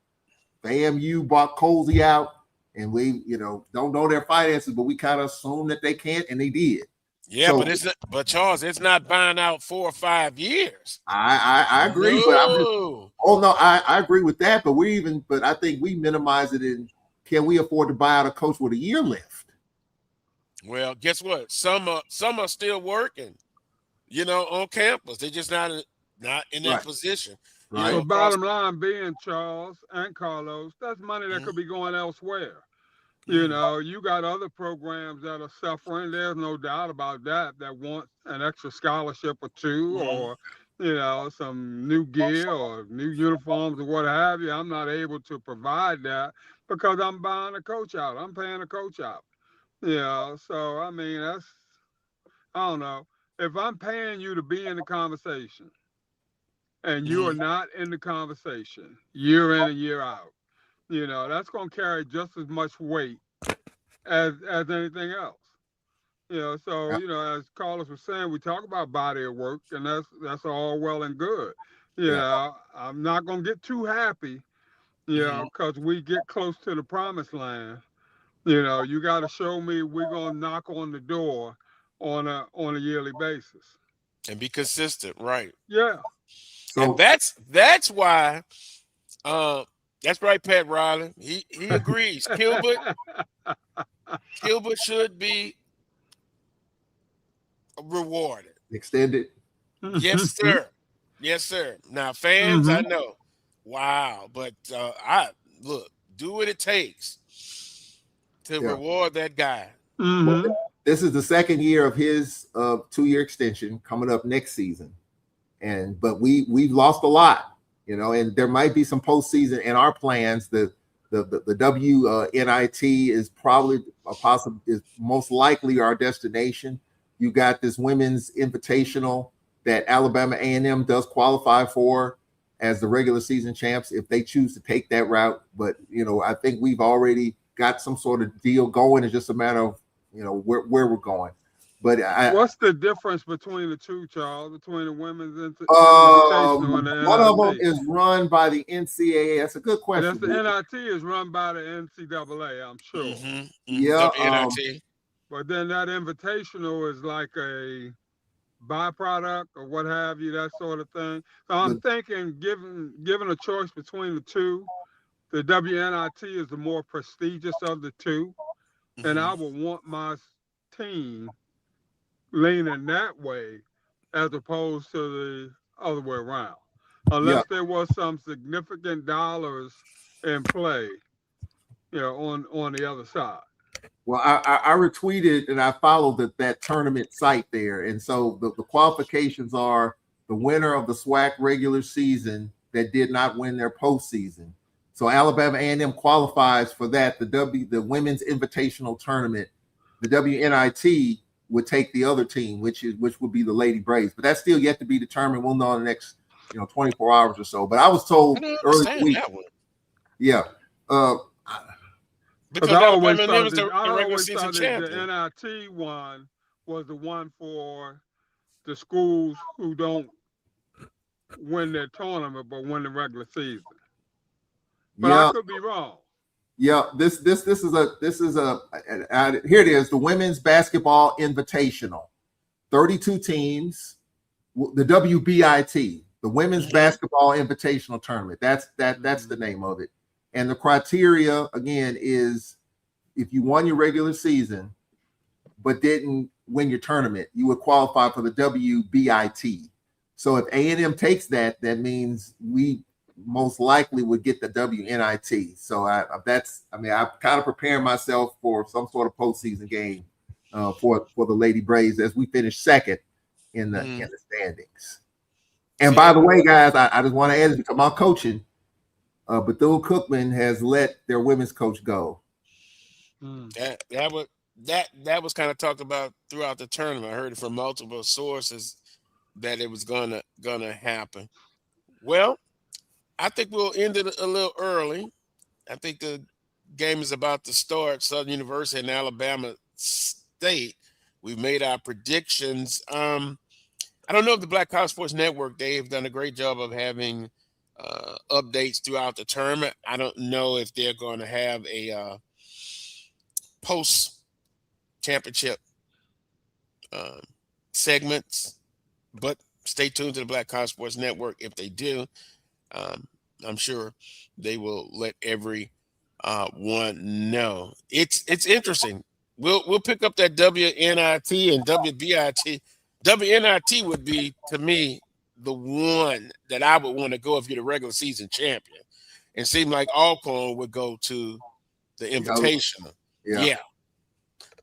The AMU bought Colsey out, and we don't know their finances, but we kind of assumed that they can't, and they did. Yeah, So but it's not, but Charles, it's not buying out 4 or 5 years. I agree, but I'm just No. oh no, I agree with that, but I think we minimize it in can we afford to buy out a coach with a year left? Well, guess what? Some are still working, on campus. They're just not in that Right, position, right. But across. bottom line being, Charles and Carlos, that's money that Mhm, could be going elsewhere. mhm, You got other programs that are suffering. There's no doubt about that, that want an extra scholarship or two, mhm. or, some new gear or new uniforms or what have you. I'm not able to provide that because I'm buying a coach out. I'm paying a coach out. So I mean, I don't know. If I'm paying you to be in the conversation and you are Mhm. not in the conversation year in and year out, that's going to carry just as much weight as anything else. So Yeah, as Carlos was saying, we talk about body of work, and that's all well and good. yeah, I'm not gonna get too happy, Mhm. because we get close to the promised land. You got to show me we're gonna knock on the door on a yearly basis. And be consistent, right? Yeah. And so that's why. Uh, that's right, Pat Riley. He agrees. Gilbert should be rewarded. extended. Yes, sir. Yes, sir. Now, fans, I know. Wow, but I look, do what it takes to Yeah. reward that guy. Well, Mm-hmm. this is the second year of his 2-year extension coming up next season. And but we've lost a lot, and there might be some postseason in our plans. The WNIT is probably is most likely our destination. You got this women's invitational that Alabama A&M does qualify for as the regular season champs if they choose to take that route. But I think we've already got some sort of deal going. It's just a matter of where we're going. But What's the difference between the two, Charles? Between the women's invitational and the one of them NIT? is run by the NCAA. That's a good And that's question. the NIT is run by the NCAA, I'm sure. Yeah, WNIT. But then that invitational is like a byproduct or what have you, that sort of thing. So I'm the, thinking, given a choice between the two, the WNIT is the more prestigious of the two, and I would want my team leaning that way as opposed to the other way around, yeah. unless there was some significant dollars in play, on the other side. Well, I retweeted and I followed that tournament site there, and so the qualifications are the winner of the SWAC regular season that did not win their postseason. So Alabama A&M qualifies for that. The women's invitational tournament, the WNIT would take the other team, which would be the Lady Braves, but that's still yet to be determined. We'll know in the next 24 hours or so. But I was I told don't early in the understand week, that one yeah. Uh, Because because Alabama A&M is I the regular always season thought that champion. the NIT one was the one for the schools who don't win their tournament but win the regular season. But I yeah, could be wrong. yeah. This is here it is. The women's basketball invitational, 32 teams. The WBIT, the Women's Basketball Invitational Tournament. That's the name of it. And the criteria again is if you won your regular season but didn't win your tournament, you would qualify for the WBIT. So if A&M takes that, that means we most likely would get the WNIT. So I'm kind of preparing myself for some sort of postseason game for the Lady Braves as we finish second in the standings. And See, by the way, guys, I just want to add this about coaching. Bethune-Cookman has let their women's coach go. that was kind of talked about throughout the tournament. I heard it from multiple sources that it was gonna happen. Well, I think we'll end it a little early. I think the game is about to start. Southern University and Alabama State. We've made our predictions. I don't know if the Black College Sports Network, they've done a great job of having updates throughout the tournament. I don't know if they're going to have a post championship segments, but stay tuned to the Black College Sports Network. If they do, I'm sure they will let every one know. It's interesting. We'll pick up that WNIT and WBIT. WNIT would be, to me, the one that I would want to go if you're the regular season champion. And seem like Alcorn would go to the Invitational. Yeah.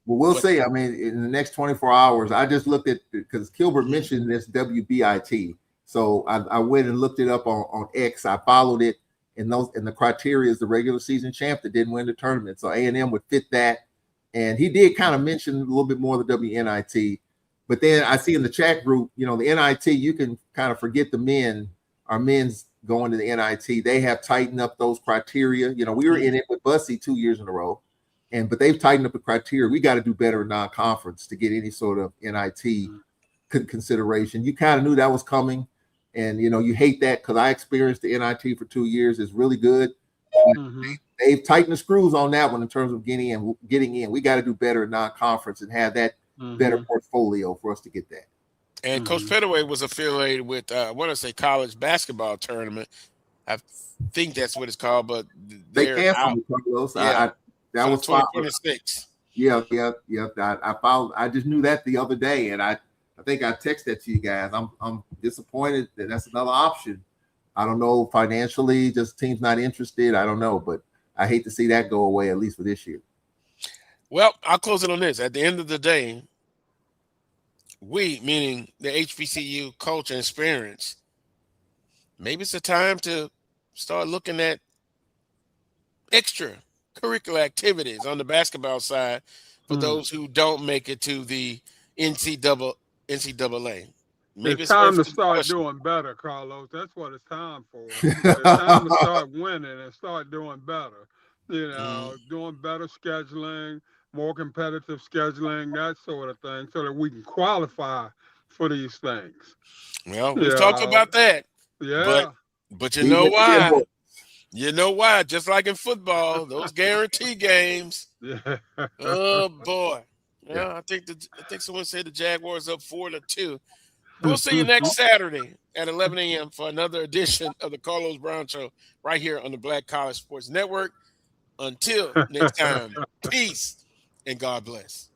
Well, we'll see. I mean, in the next 24 hours, I just looked at, because Kilbert mentioned this WBIT. So I went and looked it up on X. I followed it, and the criteria is the regular season champ that didn't win the tournament. So A&M would fit that. And he did kind of mention a little bit more of the WNIT. But then I see in the chat group, the NIT, you can kind of forget the men. Our men's going to the NIT. They have tightened up those criteria. We were in it with Bussy 2 years in a row. But they've tightened up the criteria. We got to do better in non-conference to get any sort of NIT consideration. You kind of knew that was coming, and you hate that, because I experienced the NIT for 2 years. It's really good. They've tightened the screws on that one in terms of getting in. We got to do better in non-conference and have that better portfolio for us to get that. And Coach Pettaway was affiliated with I want to say college basketball tournament. I think that's what it's called, but they canceled it, Carlos. That was 2026. Yeah. I followed. I just knew that the other day, and I think I texted that to you guys. I'm disappointed that that's another option. I don't know, financially, just team's not interested. I don't know, but I hate to see that go away, at least for this year. Well, I'll close it on this. At the end of the day, we, meaning the HBCU culture and experience, maybe it's a time to start looking at extra curricular activities on the basketball side for those who don't make it to the NCAA. Maybe it's time to start doing better, Carlos. That's what it's time for. It's time to start winning and start doing better. Doing better scheduling, more competitive scheduling, that sort of thing, so that we can qualify for these things. Well, we've talked about that. Yeah. But you know why? You know why? Just like in football, those guarantee games. Yeah. Oh boy. Yeah, I think someone said the Jaguars up 4-2. We'll see you next Saturday at 11 a.m. for another edition of the Carlos Brown Show right here on the Black College Sports Network. Until next time, peace and God bless.